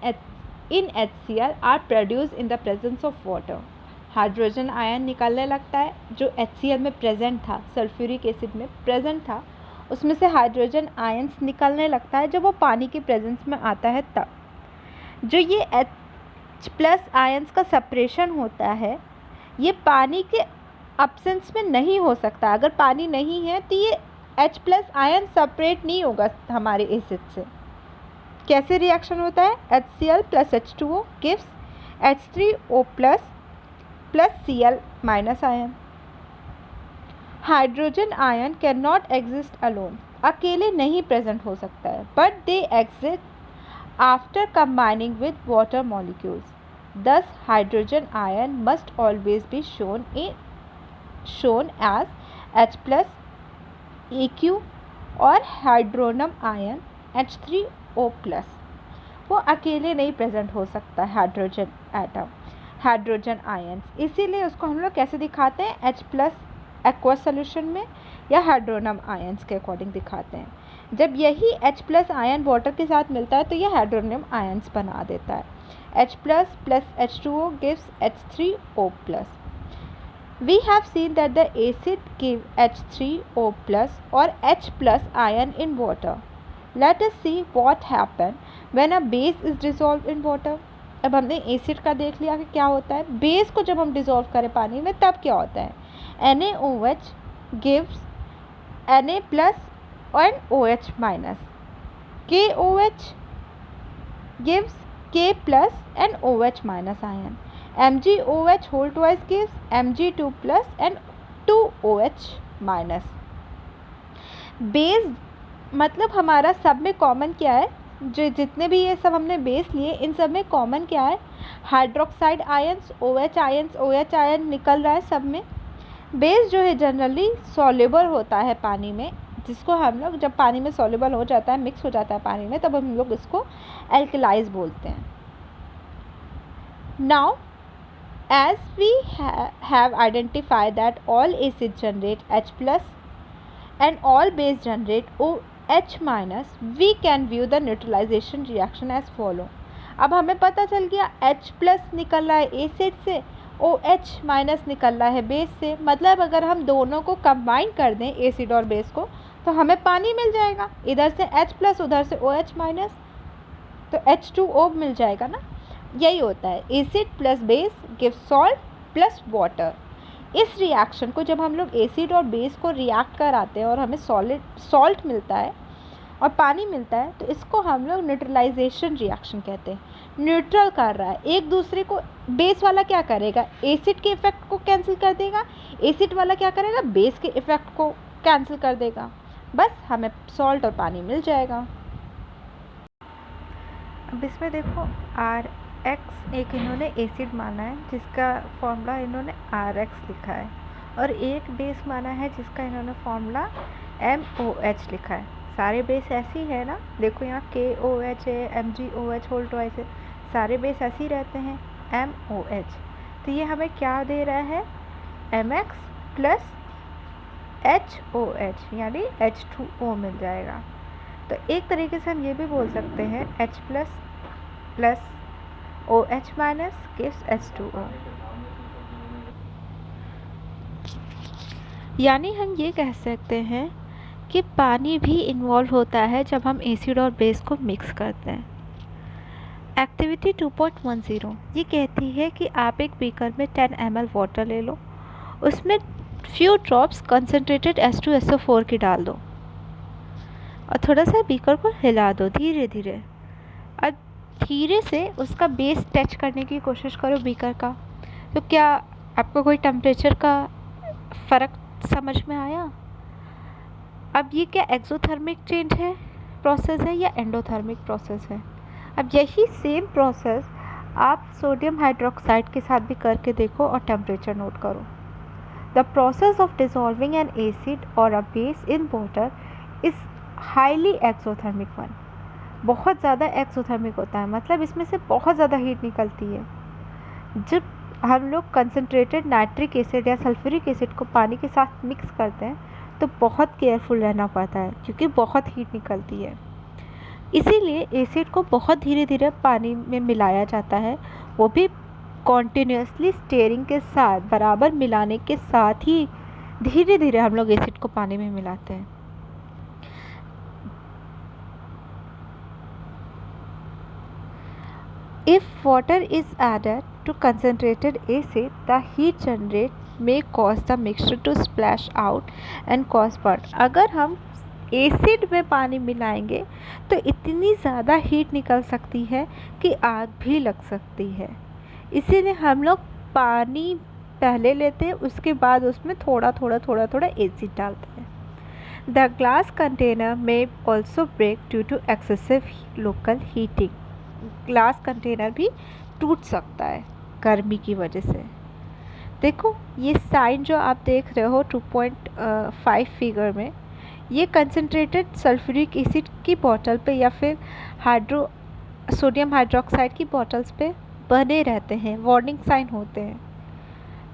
in HCl are produce in the presence of water. Hydrogen ion निकलने लगता है जो HCl में प्रेजेंट था, सल्फ्यूरिक एसिड में प्रेजेंट था, उसमें से हाइड्रोजन आयन्स निकलने लगता है जब वो पानी की प्रेजेंस में आता है तब। जो ये H+ आयन्स का सेपरेशन होता है ये पानी के अब्सेंस में नहीं हो सकता। अगर पानी नहीं है तो ये H+ आयन सेपरेट नहीं होगा हमारे एसिड से। कैसे रिएक्शन होता है, HCl + H2O gives H3O+ Cl- ion. Hydrogen ion can not exist alone, अकेले नहीं प्रेजेंट हो सकता है, but they exist after combining with water molecules. Thus hydrogen ion must always be shown as H+ Aq और हाइड्रोनम ion H3O+। वो अकेले नहीं present हो सकता हाइड्रोजन एटम, हाइड्रोजन आयन्स, इसीलिए उसको हम लोग कैसे दिखाते हैं, H+ एक्वस सोल्यूशन में या हाइड्रोनम आयन्स के अकॉर्डिंग दिखाते हैं। जब यही H+ आयन वाटर के साथ मिलता है तो ये हाइड्रोनियम आयन्स बना देता है। H+ + H2O gives H3O+. We have seen that the acid give H3O+ or H+ ion in water. Let us see what happen when a base is dissolved in water. अब हमने acid का देख लिया कि क्या होता है, बेस को जब हम डिसॉल्व करें पानी में तब क्या होता है, NaOH gives Na+ and OH-, KOH gives K+ and OH- ion, MgOH whole twice gives Mg2+ and 2OH-। Base मतलब हमारा सब में कॉमन क्या है, जो जितने भी ये सब हमने बेस लिए इन सब में कॉमन क्या है, hydroxide ions, OH ions, OH ion निकल रहा है सब में। बेस जो है जनरली सॉल्युबल होता है पानी में, जिसको हम लोग जब पानी में सॉल्युबल हो जाता है, मिक्स हो जाता है पानी में, तब हम लोग इसको एल्कलाइज बोलते हैं। Now as we have identified that all acids generate H+ and all base generate OH-, we can view the neutralization reaction as follow। अब हमें पता चल गया H+ निकल रहा है एसिड से, OH- निकल रहा है बेस से, मतलब अगर हम दोनों को कंबाइन कर दें एसिड और बेस को तो हमें पानी मिल जाएगा, इधर से H+ उधर से OH-, तो H2O मिल जाएगा ना। यही होता है acid + base give salt + water. इस रिएक्शन को जब हम लोग एसिड और बेस को रिएक्ट कराते हैं और हमें सॉल्ट मिलता है और पानी मिलता है तो इसको हम लोग न्यूट्रलाइजेशन रिएक्शन कहते हैं। न्यूट्रल कर रहा है एक दूसरे को, बेस वाला क्या करेगा, एसिड के इफेक्ट को कैंसिल कर देगा, एसिड वाला क्या करेगा, बेस के इफेक्ट को कैंसिल कर देगा, बस हमें सॉल्ट और पानी मिल जाएगा। अब इसमें देखो RX एक इन्होंने एसिड माना है जिसका फॉर्मूला इन्होंने RX लिखा है, और एक बेस माना है जिसका इन्होंने फॉर्मूला MOH लिखा है। सारे बेस ऐसे ही है ना, देखो यहाँ KOH है, MgOH होल ट्वाइस है, सारे बेस ऐसे ही रहते हैं MOH। तो ये हमें क्या दे रहा है, MX + HOH यानी H2O मिल जाएगा। तो एक तरीके से हम ये भी बोल सकते हैं H+ + OH- gives H2O। यानी हम ये कह सकते हैं कि पानी भी इन्वॉल्व होता है जब हम एसिड और बेस को मिक्स करते हैं। एक्टिविटी 2.10 ये कहती है कि आप एक बीकर में 10 ml वाटर ले लो, उसमें फ्यू ड्रॉप्स कंसनट्रेटेड H2SO4 की डाल दो और थोड़ा सा बीकर को हिला दो धीरे धीरे, और धीरे से उसका बेस टच करने की कोशिश करो बीकर का। तो क्या आपको कोई टेम्परेचर का फ़र्क समझ में आया। अब ये क्या एक्सोथर्मिक प्रोसेस है या एंडोथर्मिक प्रोसेस है। अब यही सेम प्रोसेस आप सोडियम हाइड्रोक्साइड के साथ भी करके देखो और टेम्परेचर नोट करो। The process of dissolving an acid और a base in water is highly exothermic one. बहुत ज़्यादा एक्सोथर्मिक होता है, मतलब इसमें से बहुत ज़्यादा हीट निकलती है। जब हम लोग कंसनट्रेटेड नाइट्रिक एसिड या सल्फ्यूरिक एसिड को पानी के साथ मिक्स करते हैं तो बहुत केयरफुल रहना पड़ता है क्योंकि बहुत हीट निकलती है। इसीलिए एसिड को बहुत धीरे धीरे पानी में मिलाया जाता है, वो भी कॉन्टिन्यूसली स्टेयरिंग के साथ, बराबर मिलाने के साथ ही धीरे धीरे हम लोग एसिड को पानी में मिलाते हैं। If water is added to concentrated acid, the heat generated may cause the mixture to splash out and cause burn. अगर हम एसिड में पानी मिलाएंगे तो इतनी ज़्यादा हीट निकल सकती है कि आग भी लग सकती है। इसीलिए हम लोग पानी पहले लेते हैं, उसके बाद उसमें थोड़ा थोड़ा एसिड डालते हैं। द ग्लास कंटेनर में also break due to excessive local heating. Glass container भी टूट सकता है गर्मी की वजह से। देखो ये साइन जो आप देख रहे हो 2.5 फिगर में, ये कंसनट्रेटेड सल्फ्यूरिक एसिड की बोतल पे या फिर सोडियम हाइड्रोक्साइड की बोतल्स पे बने रहते हैं, वार्निंग साइन होते हैं।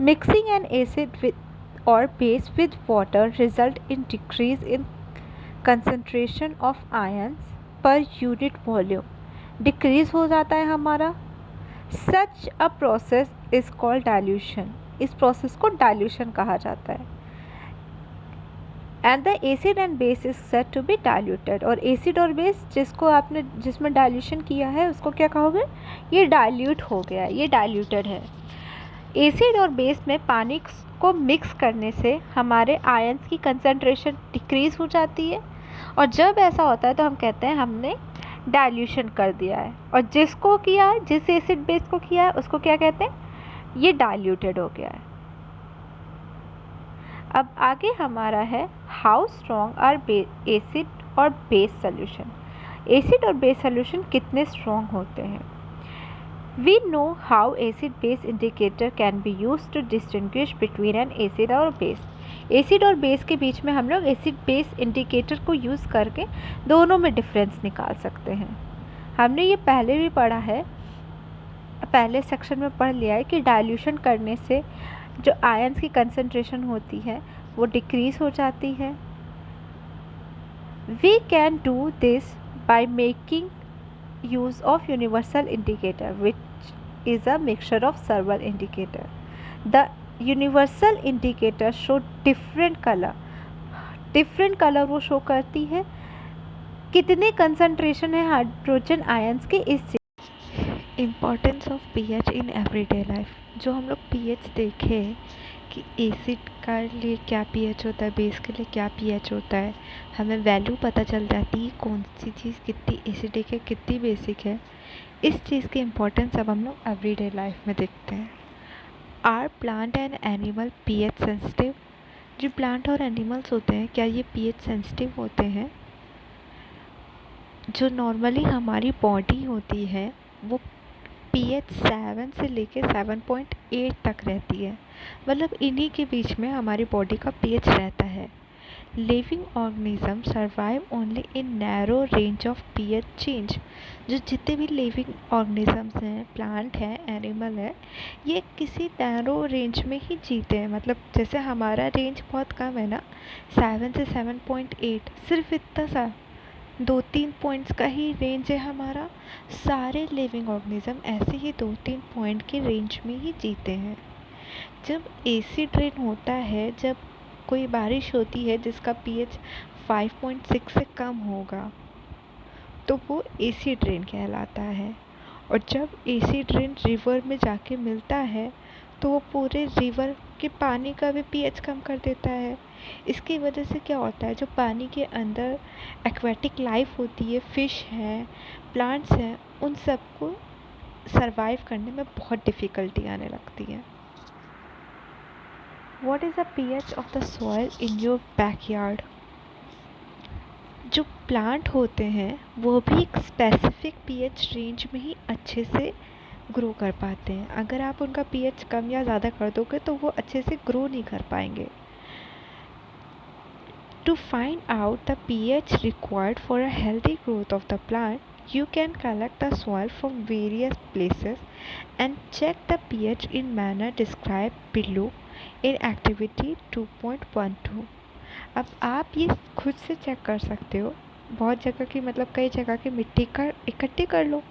मिक्सिंग एन एसिड विद और base with water result in decrease in concentration of ions per unit volume. Decrease हो जाता है हमारा। Such a process is called dilution. इस प्रोसेस को डाइल्यूशन कहा जाता है। And the acid and base is said to be diluted. और एसिड और बेस जिसमें डाइल्यूशन किया है उसको क्या कहोगे? ये डाइल्यूट हो गया, ये डाइल्यूटेड है। एसिड और बेस में पानी को मिक्स करने से हमारे आयंस की कंसंट्रेशन डिक्रीज हो जाती है, और जब ऐसा होता है तो हम कहते हैं हमने डाइल्यूशन कर दिया है। और जिसको किया है, जिस एसिड बेस को किया है, उसको क्या कहते हैं? ये डाइल्यूटेड हो गया है। अब आगे हमारा है हाउ स्ट्रॉन्ग आर एसिड और बेस सोल्यूशन। एसिड और बेस सोल्यूशन कितने स्ट्रॉन्ग होते हैं? We know how acid base indicator can be use to distinguish between an acid और बेस। एसिड और बेस के बीच में हम लोग एसिड बेस इंडिकेटर को यूज़ करके दोनों में डिफरेंस निकाल सकते हैं। हमने ये पहले भी पढ़ा है, पहले सेक्शन में पढ़ लिया है कि डाइल्यूशन करने से जो आयंस की कंसंट्रेशन होती है वो डिक्रीज हो जाती है। We can do this by making use of universal indicator, which is a mixture of several indicator. The universal indicator show different color वो शो करती है कितने कंसंट्रेशन है हाइड्रोजन आयंस के इस। Importance of pH in everyday life. जो हम लोग पीएच देखे कि एसिड का लिए क्या पीएच होता है, बेस के लिए क्या पीएच होता है, हमें वैल्यू पता चल जाती है कौन सी चीज़ कितनी एसिडिक है, कितनी बेसिक है। इस चीज़ की इम्पोर्टेंस अब हम लोग एवरीडे लाइफ में देखते हैं। Are plant and animal pH sensitive. जो प्लांट और एनिमल्स होते हैं क्या ये पीएच सेंसिटिव होते हैं? जो नॉर्मली हमारी बॉडी होती है वो पीएच 7 से लेके 7.8 तक रहती है, मतलब इन्हीं के बीच में हमारी बॉडी का पीएच रहता है। Living organism survive only in narrow range of pH change. जो जितने भी लिविंग ऑर्गेनिजम्स हैं, प्लांट है, एनिमल है, ये किसी नैरो रेंज में ही जीते हैं। मतलब जैसे हमारा रेंज बहुत कम है ना, 7 से 7.8, सिर्फ इतना सा 2-3 पॉइंट्स का ही रेंज है हमारा। सारे लिविंग ऑर्गेनिज्म ऐसे ही 2-3 पॉइंट के रेंज में ही जीते हैं। जब एसिड रेन होता है, जब कोई बारिश होती है जिसका पीएच 5.6 से कम होगा तो वो एसिड रेन कहलाता है। और जब एसिड रेन रिवर में जाके मिलता है तो वो पूरे रिवर के पानी का भी पीएच कम कर देता है। इसकी वजह से क्या होता है, जो पानी के अंदर एक्वेटिक लाइफ होती है, फिश हैं, प्लांट्स हैं, उन सबको सरवाइव करने में बहुत डिफ़िकल्टी आने लगती है। What is the pH of the soil in your backyard? जो प्लांट होते हैं वो भी एक स्पेसिफिक पीएच रेंज में ही अच्छे से ग्रो कर पाते हैं। अगर आप उनका पीएच कम या ज़्यादा कर दोगे तो वो अच्छे से ग्रो नहीं कर पाएंगे। To find out the pH required for a healthy growth of the plant, you can collect the soil from various places and check the pH in manner described below in activity 2.12. अब आप ये खुद से check कर सकते हो। बहुत जगह की मतलब कई जगह की मिट्टी का इकट्ठी कर लो,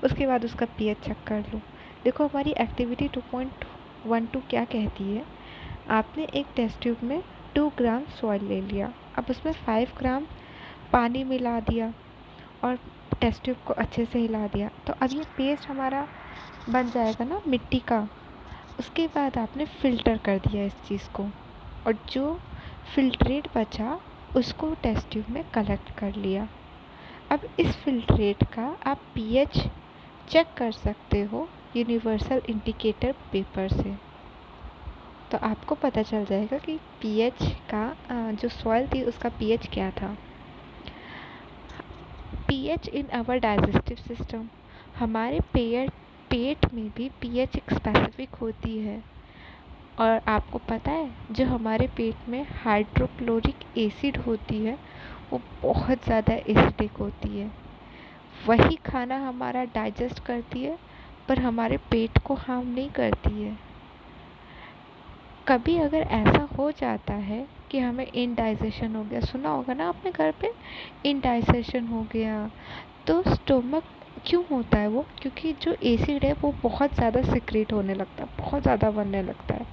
उसके बाद उसका पीएच चेक कर लो। देखो हमारी एक्टिविटी 2.12 क्या कहती है। आपने एक टेस्ट ट्यूब में 2 ग्राम सॉइल ले लिया, अब उसमें 5 ग्राम पानी मिला दिया और टेस्ट ट्यूब को अच्छे से हिला दिया, तो अब ये पेस्ट हमारा बन जाएगा ना मिट्टी का। उसके बाद आपने फ़िल्टर कर दिया इस चीज़ को, और जो फ़िल्ट्रेट बचा उसको टेस्ट ट्यूब में कलेक्ट कर लिया। अब इस फ़िल्ट्रेट का आप पीएच चेक कर सकते हो यूनिवर्सल इंडिकेटर पेपर से। तो आपको पता चल जाएगा कि पीएच का जो सॉइल थी उसका पीएच क्या था। PH in our digestive system, हमारे पेट में भी पीएच एक स्पेसिफिक होती है। और आपको पता है जो हमारे पेट में हाइड्रोक्लोरिक एसिड होती है वो बहुत ज़्यादा एसिडिक होती है। वही खाना हमारा डाइजेस्ट करती है पर हमारे पेट को हार्म नहीं करती है। कभी अगर ऐसा हो जाता है कि हमें इनडाइजेशन हो गया, सुना होगा ना आपने घर पे, इनडाइजेशन हो गया, तो स्टोमक क्यों होता है वो? क्योंकि जो एसिड है वो बहुत ज़्यादा सिक्रेट होने लगता है, बहुत ज़्यादा बनने लगता है।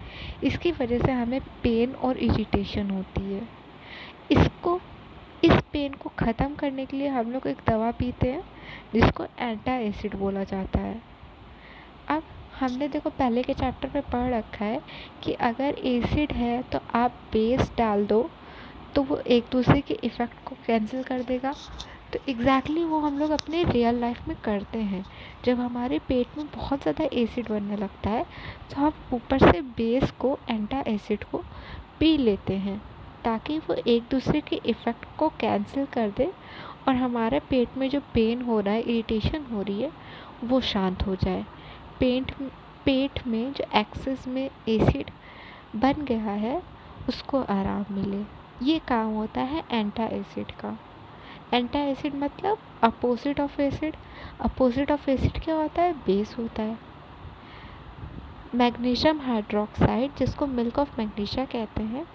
इसकी वजह से हमें पेन और इरिटेशन होती है। इसको इस पेन को ख़त्म करने के लिए हम लोग एक दवा पीते हैं जिसको एंटा एसिड बोला जाता है। अब हमने देखो पहले के चैप्टर में पढ़ रखा है कि अगर एसिड है तो आप बेस डाल दो तो वो एक दूसरे के इफ़ेक्ट को कैंसिल कर देगा। तो एग्जैक्टली वो हम लोग अपने रियल लाइफ में करते हैं। जब हमारे पेट में बहुत ज़्यादा एसिड बनने लगता है तो हम ऊपर से बेस को एंटा एसिड को पी लेते हैं ताकि वो एक दूसरे के इफ़ेक्ट को कैंसिल कर दे और हमारे पेट में जो पेन हो रहा है, इरिटेशन हो रही है, वो शांत हो जाए। पेट पेट में जो एक्सेस में एसिड बन गया है उसको आराम मिले। ये काम होता है एंटा एसिड का। एंटा एसिड मतलब opposite of acid. Opposite of acid क्या होता है? बेस होता है। मैग्नीशियम हाइड्रोक्साइड, जिसको मिल्क ऑफ मैग्नीशिया कहते हैं,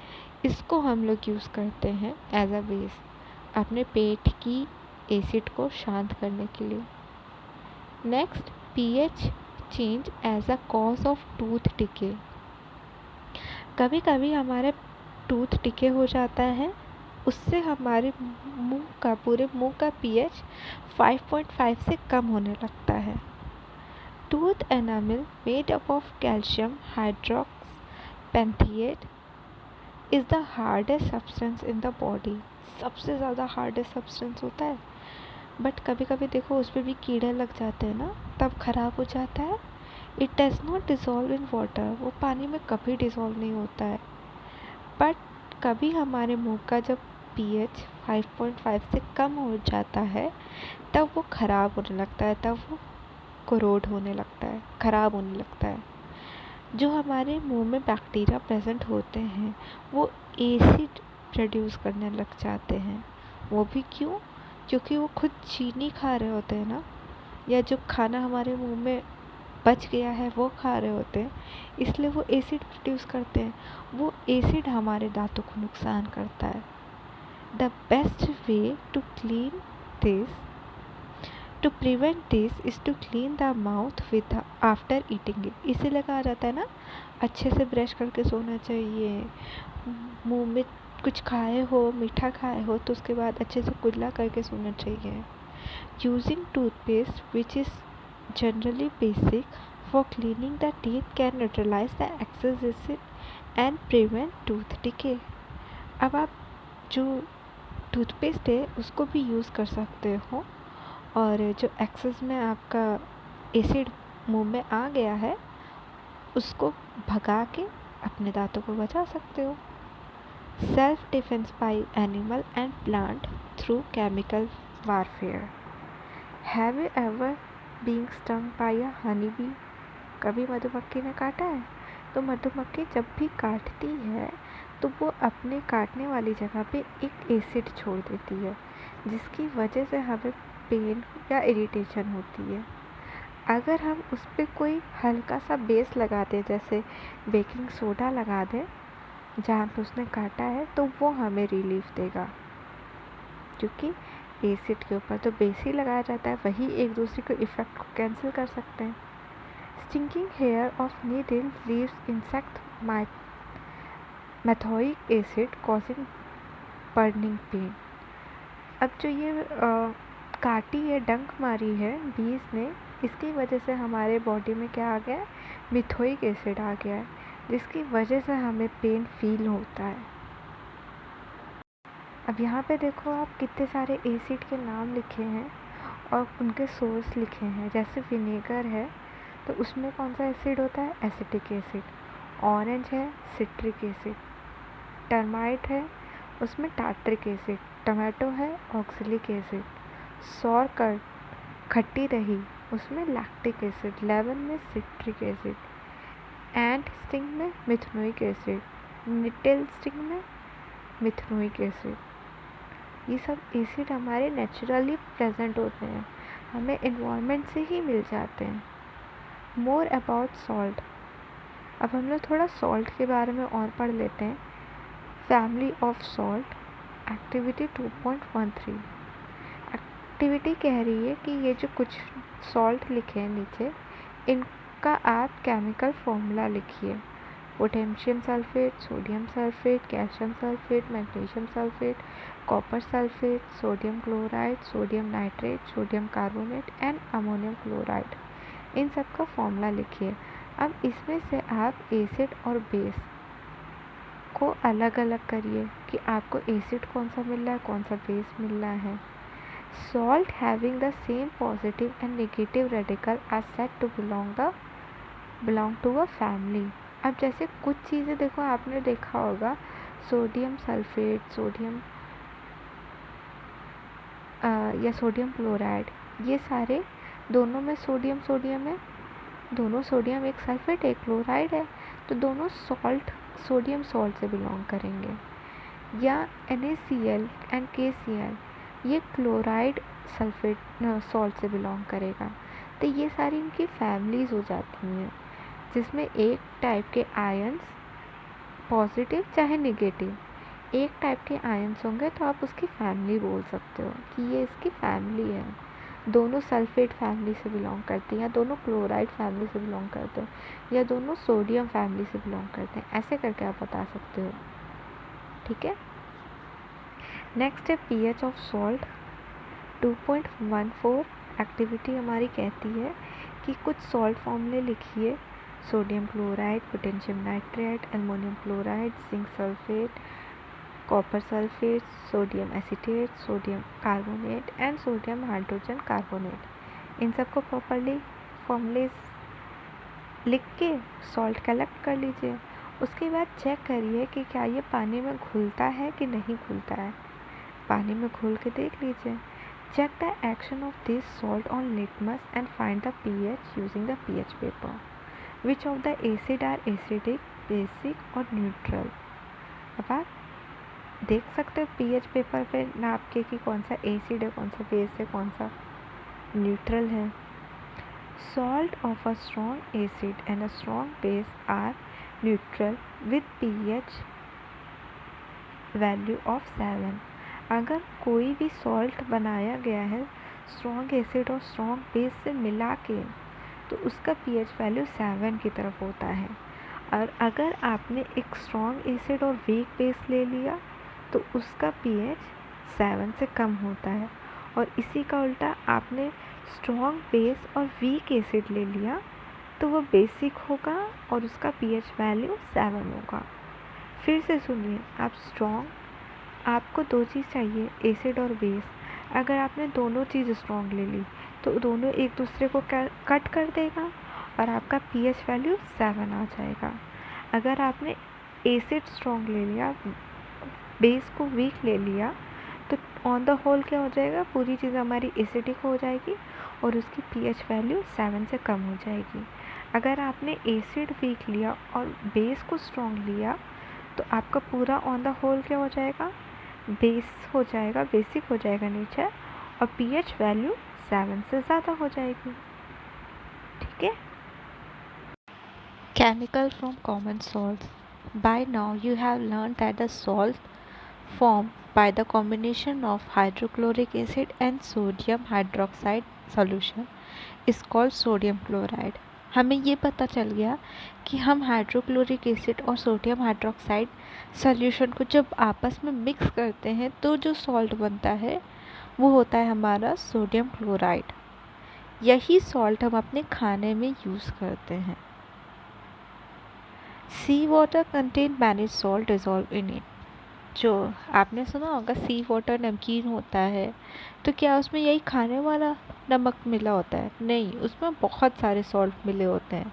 इसको हम लोग यूज़ करते हैं एज अ बेस अपने पेट की एसिड को शांत करने के लिए। Next, pH change as a cause of tooth decay. कभी कभी हमारे टूथ डिके हो जाता है, उससे हमारे पूरे मुंह का पीएच 5.5 से कम होने लगता है। Tooth enamel made up of calcium hydroxyapatite is the hardest substance in the body. सबसे ज़्यादा हार्डेस्ट सब्सटेंस होता है, बट कभी कभी देखो उस पर भी कीड़े लग जाते हैं ना, तब ख़राब हो जाता है। It does not dissolve in water, वो पानी में कभी डिज़ोल्व नहीं होता है। बट कभी हमारे मुंह का जब पीएच 5.5 से कम हो जाता है तब वो ख़राब होने लगता है, तब वो कोरोड होने लगता है, ख़राब होने लगता है। जो हमारे मुंह में बैक्टीरिया प्रेजेंट होते हैं वो एसिड प्रोड्यूस करने लग जाते हैं। वो भी क्यों? क्योंकि वो खुद चीनी खा रहे होते हैं ना, या जो खाना हमारे मुंह में बच गया है वो खा रहे होते हैं, इसलिए वो एसिड प्रोड्यूस करते हैं। वो एसिड हमारे दांतों को नुकसान करता है। The best way to clean this to prevent this is to clean the mouth with after eating it. इसीलिए कहा जाता है ना, अच्छे से ब्रश करके सोना चाहिए। मुंह में कुछ खाए हो, मीठा खाए हो, तो उसके बाद अच्छे से कुल्ला करके सोना चाहिए। Using toothpaste which is generally basic for cleaning the teeth can neutralize the excess acid and prevent tooth decay। अब आप जो टूथपेस्ट है उसको भी यूज़ कर सकते हो और जो एक्सेस में आपका एसिड मुंह में आ गया है उसको भगा के अपने दांतों को बचा सकते हो। Self defence by animal and plant through chemical warfare. Have you ever being stung by a honey bee. कभी मधुमक्खी ने काटा है? तो मधुमक्खी जब भी काटती है तो वो अपने काटने वाली जगह पे एक एसिड छोड़ देती है, जिसकी वजह से हमें पेन या इरिटेशन होती है। अगर हम उस पर कोई हल्का सा बेस लगा दें, जैसे बेकिंग सोडा लगा दें जहाँ पे उसने काटा है, तो वो हमें रिलीफ देगा, क्योंकि एसिड के ऊपर तो बेस ही लगाया जाता है, वही एक दूसरे के इफ़ेक्ट को कैंसिल कर सकते हैं। Stinging hair of needle leaves insect methanoic acid causing burning pain. अब जो ये काटी है, डंक मारी है बीज ने, इसकी वजह से हमारे बॉडी में क्या आ गया है? मिथोइक एसिड आ गया है, जिसकी वजह से हमें पेन फील होता है। अब यहाँ पे देखो आप, कितने सारे एसिड के नाम लिखे हैं और उनके सोर्स लिखे हैं। जैसे विनेगर है तो उसमें कौन सा एसिड होता है? Acetic acid. ऑरेंज है, सिट्रिक एसिड। टर्माइट है, उसमें टार्ट्रिक एसिड। टमाटो है, ऑक्सैलिक एसिड। सौर खट्टी दही, उसमें लैक्टिक एसिड। लेमन में सिट्रिक एसिड। एंट स्टिंग में मिथनोइक एसिड। निटल स्टिंग में मिथनोइक एसिड। ये सब एसिड हमारे नेचुरली प्रेजेंट होते हैं, हमें इन्वायरमेंट से ही मिल जाते हैं। More about salt. अब हम लोग थोड़ा सॉल्ट के बारे में और पढ़ लेते हैं। Family of salt, activity 2.13। Activity कह रही है कि ये जो कुछ सॉल्ट लिखे हैं नीचे, इनका आप केमिकल फॉर्मूला लिखिए। Potassium sulphate, sodium sulphate, calcium sulphate, magnesium sulphate, copper sulphate, sodium chloride, sodium nitrate, sodium carbonate and ammonium chloride. इन सब का फॉर्मूला लिखिए। अब इसमें से आप एसिड और बेस को अलग अलग करिए कि आपको एसिड कौन सा मिल रहा है, कौन सा बेस मिल रहा है। Salt having the same positive and negative radical are said to belong to a family. अब जैसे कुछ चीज़ें देखो, आपने देखा होगा सोडियम सल्फेट, सोडियम या सोडियम क्लोराइड, ये सारे दोनों में सोडियम सोडियम है, दोनों सोडियम, एक सल्फेट एक क्लोराइड है, तो दोनों सॉल्ट सोडियम सॉल्ट से बिलोंग करेंगे। या NaCl एंड KCl, ये क्लोराइड सल्फेट सॉल्ट से बिलोंग करेगा। तो ये सारी इनकी फैमिलीज़ हो जाती हैं, जिसमें एक टाइप के आयंस पॉजिटिव चाहे नेगेटिव, एक टाइप के आयंस होंगे तो आप उसकी फैमिली बोल सकते हो कि ये इसकी फैमिली है। दोनों सल्फेट फैमिली से बिलोंग करती हैं, या दोनों क्लोराइड फैमिली से बिलोंग करते हैं, या दोनों सोडियम फैमिली से बिलोंग करते हैं। ऐसे करके आप बता सकते हो, ठीक है। नेक्स्ट है pH ऑफ सॉल्ट 2.14। एक्टिविटी हमारी कहती है कि कुछ सॉल्ट फॉर्मूले लिखिए। Sodium chloride, potassium nitrate, aluminium chloride, zinc sulphate, copper sulphate, sodium acetate, sodium carbonate and sodium hydrogen carbonate. इन सबको प्रॉपरली फॉर्मूले लिख के सॉल्ट कलेक्ट कर लीजिए। उसके बाद चेक करिए कि क्या ये पानी में घुलता है कि नहीं घुलता है। पानी में घुल के देख लीजिए। Check the action of this salt on litmus and find the pH using the pH paper. Which of the acid are acidic, basic और न्यूट्रल। अब आप देख सकते हो pH पेपर पे नाप के कि कौन सा एसिड है, कौन सा बेस है, कौन सा न्यूट्रल है। Salt of a strong acid and a strong base are neutral with pH value of 7। अगर कोई भी सॉल्ट बनाया गया है स्ट्रॉन्ग एसिड और स्ट्रॉन्ग बेस से मिला के, तो उसका pH वैल्यू 7 की तरफ होता है। और अगर आपने एक स्ट्रॉन्ग एसिड और वीक बेस ले लिया तो उसका pH 7 से कम होता है। और इसी का उल्टा, आपने स्ट्रॉन्ग बेस और वीक एसिड ले लिया तो वो बेसिक होगा और उसका pH वैल्यू 7 होगा। फिर से सुनिए, आप स्ट्रॉन्ग, आपको दो चीज़ चाहिए, एसिड और बेस। अगर आपने दोनों चीज़ स्ट्रॉन्ग ले ली तो दोनों एक दूसरे को कट कर देगा और आपका pH वैल्यू 7 आ जाएगा। अगर आपने एसिड स्ट्रॉन्ग ले लिया, बेस को वीक ले लिया, तो ऑन द होल क्या हो जाएगा, पूरी चीज़ हमारी एसिडिक हो जाएगी और उसकी पीएच वैल्यू 7 से कम हो जाएगी। अगर आपने एसिड वीक लिया और बेस को स्ट्रॉन्ग लिया तो आपका पूरा ऑन द होल क्या हो जाएगा, बेस हो जाएगा, बेसिक हो जाएगा नेचर, और पीएच वैल्यू 7 से ज़्यादा हो जाएगी। ठीक है। Chemical from common salts. By now you have learned that the salt formed by the combination of hydrochloric acid and sodium hydroxide solution is called sodium chloride. हमें ये पता चल गया कि हम हाइड्रोक्लोरिक एसिड और सोडियम हाइड्रोक्साइड सॉल्यूशन को जब आपस में मिक्स करते हैं तो जो सॉल्ट बनता है वो होता है हमारा सोडियम क्लोराइड। यही सॉल्ट हम अपने खाने में यूज़ करते हैं। Sea water contain many salt dissolve in it. जो आपने सुना होगा सी वाटर नमकीन होता है, तो क्या उसमें यही खाने वाला नमक मिला होता है? नहीं, उसमें बहुत सारे सॉल्ट मिले होते हैं,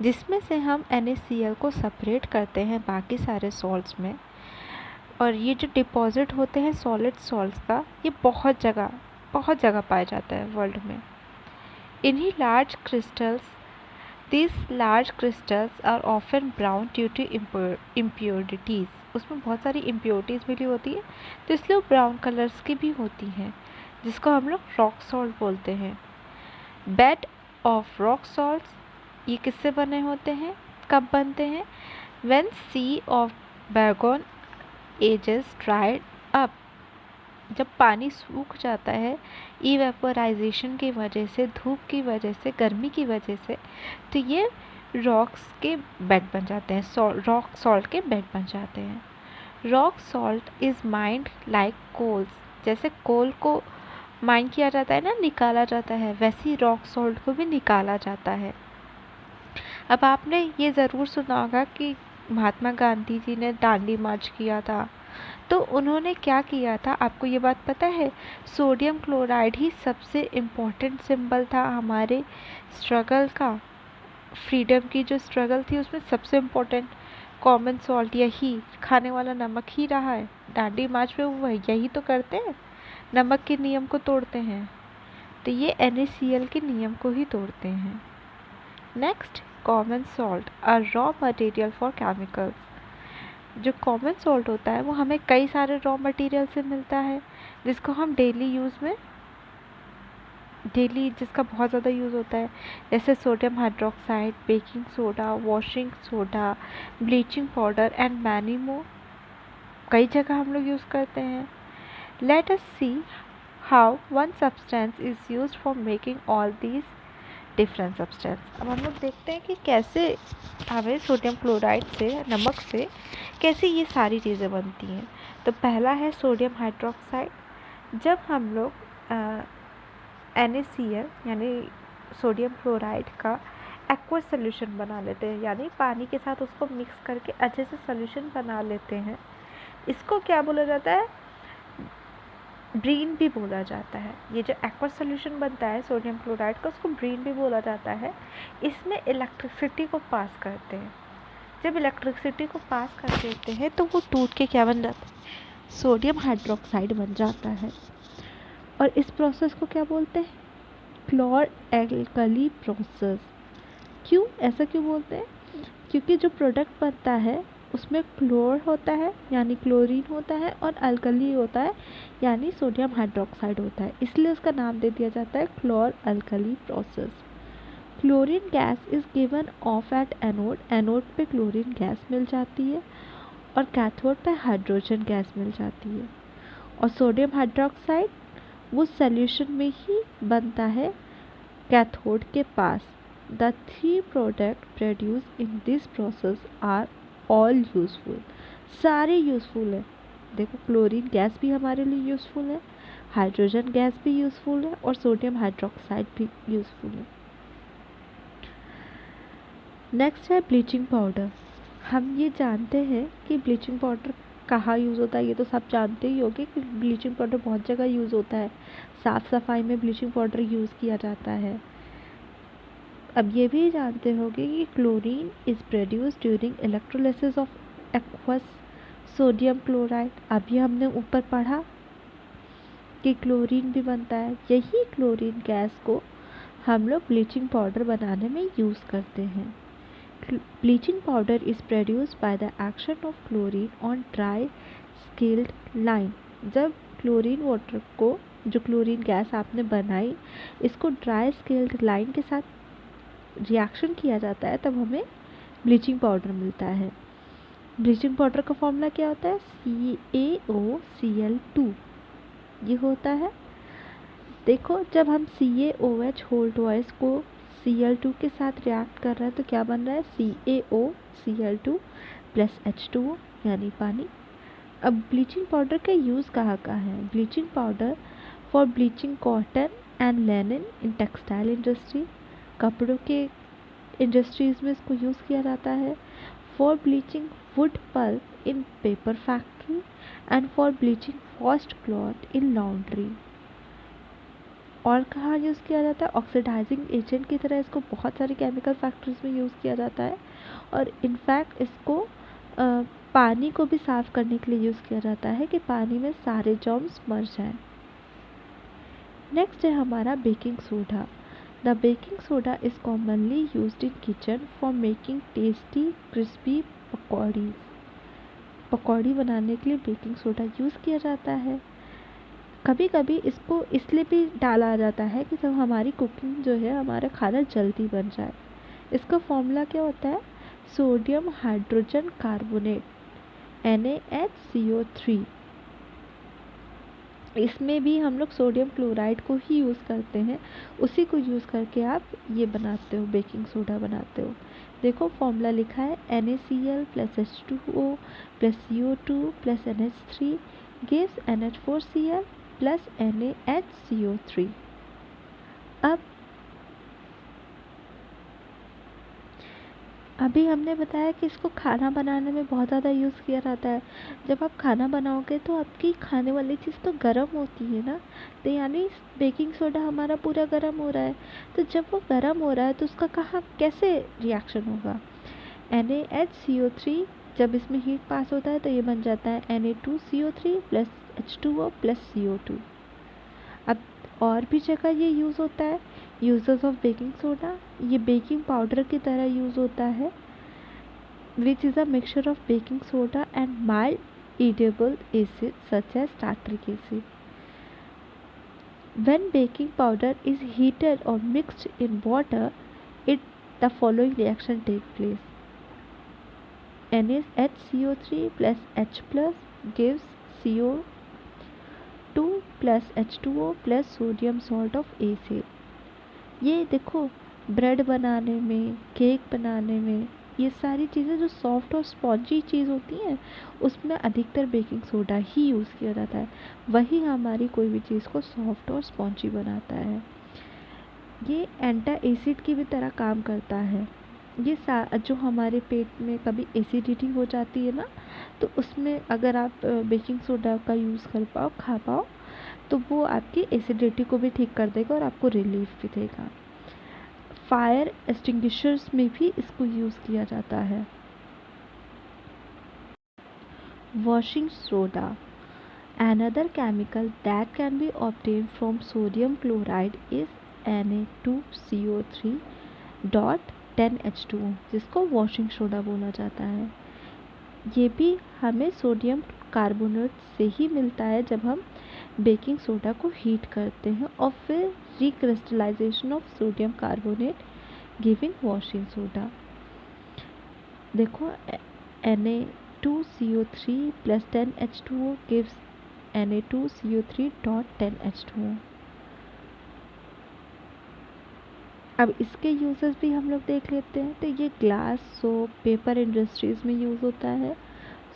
जिसमें से हम NaCl को सेपरेट करते हैं बाकी सारे सॉल्ट्स में। और ये जो डिपॉजिट होते हैं सॉलिड सॉल्ट्स का, ये बहुत जगह पाया जाता है वर्ल्ड में। इन्हीं large crystals These large crystals are often brown due to impurities. उसमें बहुत सारी impurities मिली होती है, तो इसलिए वो ब्राउन कलर्स की भी होती हैं, जिसको हम लोग रॉक सॉल्ट बोलते हैं। बेड ऑफ रॉक सॉल्ट्स ये किससे बने होते हैं, कब बनते हैं? When sea of Bargon ages dried up. जब पानी सूख जाता है इवेपोराइजेशन की वजह से, धूप की वजह से, गर्मी की वजह से, तो ये रॉक्स के बेड बन जाते हैं, रॉक सॉल्ट के बेड बन जाते हैं। Rock salt is mined like coals. जैसे कोल को माइन किया जाता है ना, निकाला जाता है, वैसे ही रॉक सॉल्ट को भी निकाला जाता है। अब आपने ये ज़रूर सुना होगा कि महात्मा गांधी जी ने दांडी मार्च किया था, तो उन्होंने क्या किया था, आपको ये बात पता है? सोडियम क्लोराइड ही सबसे इम्पोर्टेंट सिंबल था हमारे स्ट्रगल का, फ्रीडम की जो स्ट्रगल थी उसमें सबसे इम्पोर्टेंट कॉमन सॉल्ट यही खाने वाला नमक ही रहा है। दांडी मार्च में वो यही तो करते हैं, नमक के नियम को तोड़ते हैं, तो ये NaCl के नियम को ही तोड़ते हैं। Next, common salt a raw material for chemicals. जो कॉमन सॉल्ट होता है वो हमें कई सारे रॉ मटेरियल से मिलता है, जिसको हम जिसका बहुत ज़्यादा यूज़ होता है, जैसे sodium hydroxide, baking soda, washing soda, bleaching powder and many more. कई जगह हम लोग यूज़ करते हैं। Let us see how one substance is used for making all these different substance. अब हम लोग देखते हैं कि कैसे हमें सोडियम क्लोराइड से, नमक से कैसे ये सारी चीज़ें बनती हैं। तो पहला है सोडियम हाइड्रोक्साइड। जब हम लोग NaCl यानी सोडियम क्लोराइड का एक्वस सोल्यूशन बना लेते हैं, यानी पानी के साथ उसको मिक्स करके अच्छे से सोल्यूशन बना लेते हैं, इसको क्या बोला जाता है? ब्रीन भी बोला जाता है। ये जो एक्वस सोल्यूशन बनता है सोडियम क्लोराइड का, उसको ब्रीन भी बोला जाता है। इसमें इलेक्ट्रिसिटी को पास करते हैं। जब इलेक्ट्रिसिटी को पास कर देते हैं तो वो टूट के क्या बन जाता है? सोडियम हाइड्रोक्साइड बन जाता है। और इस प्रोसेस को क्या बोलते हैं? क्लोर एल्कली प्रोसेस। क्यों ऐसा क्यों बोलते हैं? क्योंकि जो प्रोडक्ट बनता है उसमें क्लोर होता है यानी क्लोरीन होता है, और अल्कली होता है यानी सोडियम हाइड्रोक्साइड होता है, इसलिए उसका नाम दे दिया जाता है क्लोर alkali process. Chlorine gas is given of at anode. Anode पे क्लोरीन गैस मिल जाती है और कैथोड पे हाइड्रोजन गैस मिल जाती है। और सोडियम हाइड्रोक्साइड वो सॉल्यूशन में ही बनता है कैथोड के पास। The three products produced in this process are all useful. सारे यूज़फुल है। देखो, क्लोरीन गैस भी हमारे लिए यूज़फुल है, हाइड्रोजन गैस भी यूज़फुल है, और सोडियम हाइड्रोक्साइड भी यूज़फुल है। नेक्स्ट है ब्लीचिंग पाउडर। हम ये जानते हैं कि ब्लीचिंग पाउडर कहाँ यूज़ होता है, ये तो सब जानते ही होंगे कि ब्लीचिंग पाउडर बहुत जगह यूज़ होता है। साफ़ सफाई में ब्लीचिंग पाउडर यूज़ किया जाता है। अब ये भी जानते होंगे कि chlorine is produce during electrolysis of aqueous sodium chloride. अभी हमने ऊपर पढ़ा कि क्लोरीन भी बनता है। यही क्लोरीन गैस को हम लोग ब्लीचिंग पाउडर बनाने में यूज़ करते हैं। Bleaching powder is produced by the action of chlorine on dry scaled line. जब क्लोरीन वाटर को, जो क्लोरीन गैस आपने बनाई, इसको ड्राई स्केल्ड लाइन के साथ रिएक्शन किया जाता है, तब हमें ब्लीचिंग पाउडर मिलता है। ब्लीचिंग पाउडर का फॉर्मूला क्या होता है? CaOCl2 ये होता है। देखो, जब हम CaOH होल ट्वाइस को Cl2 के साथ रिएक्ट कर रहे हैं तो क्या बन रहा है? CaOCl2 प्लस H2O यानी पानी। अब ब्लीचिंग पाउडर का यूज़ कहाँ है? Bleaching powder for bleaching cotton and linen in textile industry, कपड़ों के इंडस्ट्रीज़ में इसको यूज़ किया जाता है। For bleaching wood pulp in paper factory and for bleaching washed cloth in laundry. और कहाँ यूज़ किया जाता है? ऑक्सीडाइजिंग एजेंट की तरह इसको बहुत सारी केमिकल फैक्ट्रीज में यूज़ किया जाता है। और इनफैक्ट इसको पानी को भी साफ़ करने के लिए यूज़ किया जाता है कि पानी में सारे जर्म्स मर जाएं। नेक्स्ट है हमारा baking soda. The baking soda is commonly used in kitchen for making tasty crispy pakoris. पकौड़ी बनाने के लिए बेकिंग सोडा यूज़ किया जाता है। कभी कभी इसको इसलिए भी डाला जाता है कि जब हमारी कुकिंग जो है, हमारा खाना जल्दी बन जाए। इसका फॉर्मूला क्या होता है? Sodium hydrogen carbonate NaHCO3। इसमें भी हम लोग सोडियम क्लोराइड को ही यूज़ करते हैं, उसी को यूज़ करके आप ये बनाते हो, बेकिंग सोडा बनाते हो। देखो फॉर्मूला लिखा है NaCl plus H2O plus CO2 plus NH3 gives NH4Cl plus NaHCO3। अब अभी हमने बताया कि इसको खाना बनाने में बहुत ज़्यादा यूज़ किया जाता है। जब आप खाना बनाओगे तो आपकी खाने वाली चीज़ तो गर्म होती है ना, तो यानी बेकिंग सोडा हमारा पूरा गर्म हो रहा है। तो जब वो गर्म हो रहा है तो उसका कहाँ कैसे रिएक्शन होगा? NaHCO3 जब इसमें हीट पास होता है तो ये बन जाता है Na2CO3 plus H2O plus CO2। अब और भी जगह ये यूज़ होता है। यूजेस ऑफ बेकिंग सोडा, ये बेकिंग पाउडर की तरह यूज़ होता है, which is a mixture of baking soda and mild edible acid such as tartaric acid. When baking powder is heated or mixed in water, the following reaction take place. NaHCO3 plus H plus gives CO2 plus H2O plus sodium salt of acid। ये देखो, bread बनाने में, cake बनाने में, ये सारी चीज़ें जो सॉफ्ट और स्पॉन्जी चीज़ होती हैं उसमें अधिकतर बेकिंग सोडा ही यूज़ किया जाता है। वही हमारी कोई भी चीज़ को सॉफ्ट और स्पॉन्जी बनाता है। ये एंटा एसिड की भी तरह काम करता है। ये जो हमारे पेट में कभी एसिडिटी हो जाती है ना, तो उसमें अगर आप बेकिंग सोडा का यूज़ कर पाओ, खा पाओ, तो वो आपकी एसिडिटी को भी ठीक कर देगा और आपको रिलीफ भी देगा। फायर एक्सटिंग्विशर्स में भी इसको यूज़ किया जाता है। Washing soda, another chemical that can be obtained from sodium chloride is Na2CO3 dot 10H2O, जिसको वॉशिंग सोडा बोला जाता है। ये भी हमें सोडियम कार्बोनेट से ही मिलता है जब हम बेकिंग सोडा को हीट करते हैं और फिर recrystallisation of sodium carbonate giving washing soda. देखो, Na2CO3 plus 10H2O gives Na2CO3 dot 10H2O। अब इसके यूजेस भी हम लोग देख लेते हैं। तो ये ग्लास, सोप, पेपर इंडस्ट्रीज़ में यूज़ होता है।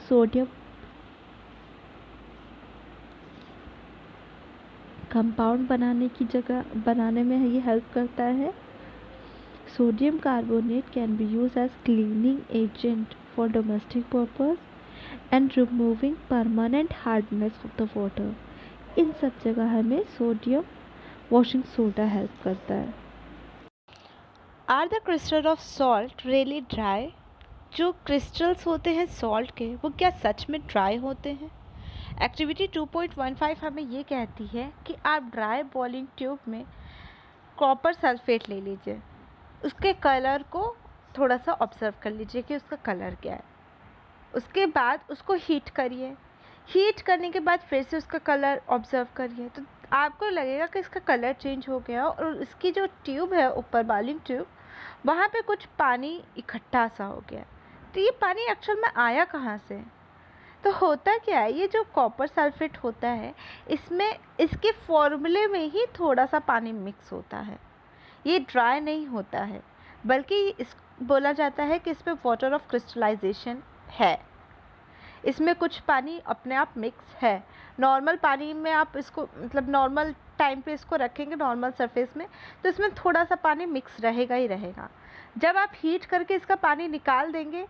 सोडियम कंपाउंड बनाने में ये हेल्प करता है। Sodium carbonate can be use as cleaning agent for domestic purpose and removing permanent hardness of the water. इन सब जगह हमें सोडियम वॉशिंग सोडा हेल्प करता है। Are the crystal of salt really dry? जो क्रिस्टल्स होते हैं सॉल्ट के, वो क्या सच में ड्राई होते हैं? एक्टिविटी 2.15 हमें ये कहती है कि आप ड्राई बॉइलिंग ट्यूब में कॉपर सल्फेट ले लीजिए, उसके कलर को थोड़ा सा ऑब्जर्व कर लीजिए कि उसका कलर क्या है। उसके बाद उसको हीट करिए, हीट करने के बाद फिर से उसका कलर ऑब्जर्व करिए, तो आपको लगेगा कि इसका कलर चेंज हो गया और इसकी जो ट्यूब है ऊपर बॉइलिंग ट्यूब, वहाँ पे कुछ पानी इकट्ठा सा हो गया। तो ये पानी एक्चुअल में आया कहाँ से? तो होता क्या है, ये जो कॉपर सल्फेट होता है इसमें इसके फॉर्मूले में ही थोड़ा सा पानी मिक्स होता है, ये ड्राई नहीं होता है, बल्कि इस बोला जाता है कि इसमें वाटर ऑफ क्रिस्टलाइजेशन है, इसमें कुछ पानी अपने आप मिक्स है। नॉर्मल पानी में आप इसको मतलब नॉर्मल टाइम पे इसको रखेंगे नॉर्मल सरफेस में, तो इसमें थोड़ा सा पानी मिक्स रहेगा ही रहेगा। जब आप हीट करके इसका पानी निकाल देंगे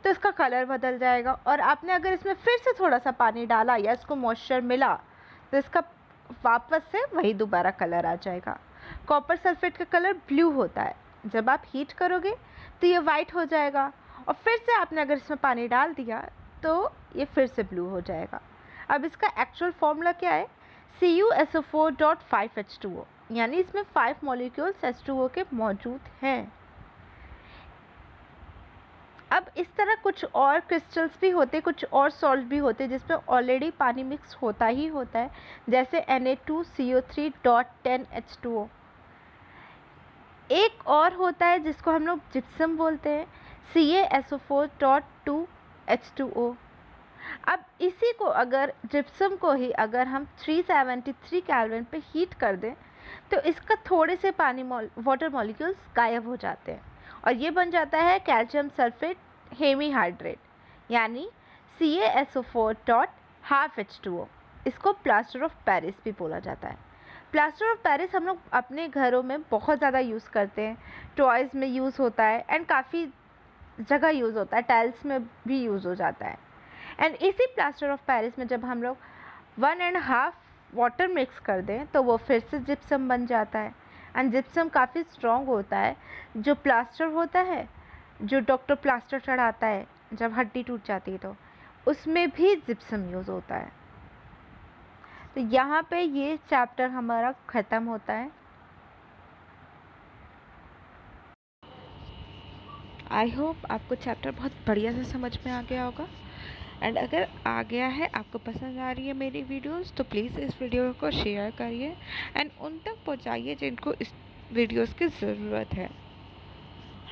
तो इसका कलर बदल जाएगा, और आपने अगर इसमें फिर से थोड़ा सा पानी डाला या इसको मॉइस्चर मिला तो इसका वापस से वही दोबारा कलर आ जाएगा। कॉपर सल्फेट का कलर ब्लू होता है, जब आप हीट करोगे तो ये वाइट हो जाएगा, और फिर से आपने अगर इसमें पानी डाल दिया तो ये फिर से ब्लू हो जाएगा। अब इसका एक्चुअल फॉर्मूला क्या है? CuSO4.5H2O, यानी इसमें 5 मॉलिक्यूल्स H2O के मौजूद हैं। अब इस तरह कुछ और क्रिस्टल्स भी होते, कुछ और सॉल्ट भी होते जिसमें ऑलरेडी पानी मिक्स होता ही होता है, जैसे Na2CO3.10H2O। एक और होता है जिसको हम लोग जिप्सम बोलते हैं, CaSO4.2H2O। अब इसी को अगर जिप्सम को ही अगर हम 373 केल्विन पे हीट कर दें तो इसका थोड़े से पानी वाटर मॉलिक्यूल्स गायब हो जाते हैं, और ये बन जाता है कैल्शियम सल्फेट हेमीहाइड्रेट, यानी CaSO4.5H2O। इसको प्लास्टर ऑफ पेरिस भी बोला जाता है। प्लास्टर ऑफ पेरिस हम लोग अपने घरों में बहुत ज़्यादा यूज़ करते हैं, टॉयज़ में यूज़ होता है एंड काफ़ी जगह यूज़ होता है, टाइल्स में भी यूज़ हो जाता है। एंड इसी प्लास्टर ऑफ पेरिस में जब हम लोग 1.5 वाटर मिक्स कर दें तो वो फिर से जिप्सम बन जाता है। एंड जिप्सम काफ़ी स्ट्रॉन्ग होता है। जो प्लास्टर होता है, जो डॉक्टर प्लास्टर चढ़ाता है जब हड्डी टूट जाती है तो उसमें भी जिप्सम यूज़ होता है। तो यहाँ पे ये चैप्टर हमारा ख़त्म होता है। आई होप आपको चैप्टर बहुत बढ़िया से समझ में आ गया होगा, एंड अगर आ गया है, आपको पसंद आ रही है मेरी वीडियोस, तो प्लीज़ इस वीडियो को शेयर करिए एंड उन तक पहुंचाइए जिनको इस वीडियोस की ज़रूरत है।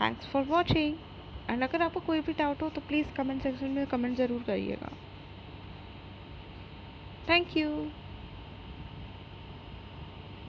थैंक्स फॉर वॉचिंग, एंड अगर आपको कोई भी डाउट हो तो प्लीज़ कमेंट सेक्शन में कमेंट ज़रूर करिएगा। Thank you.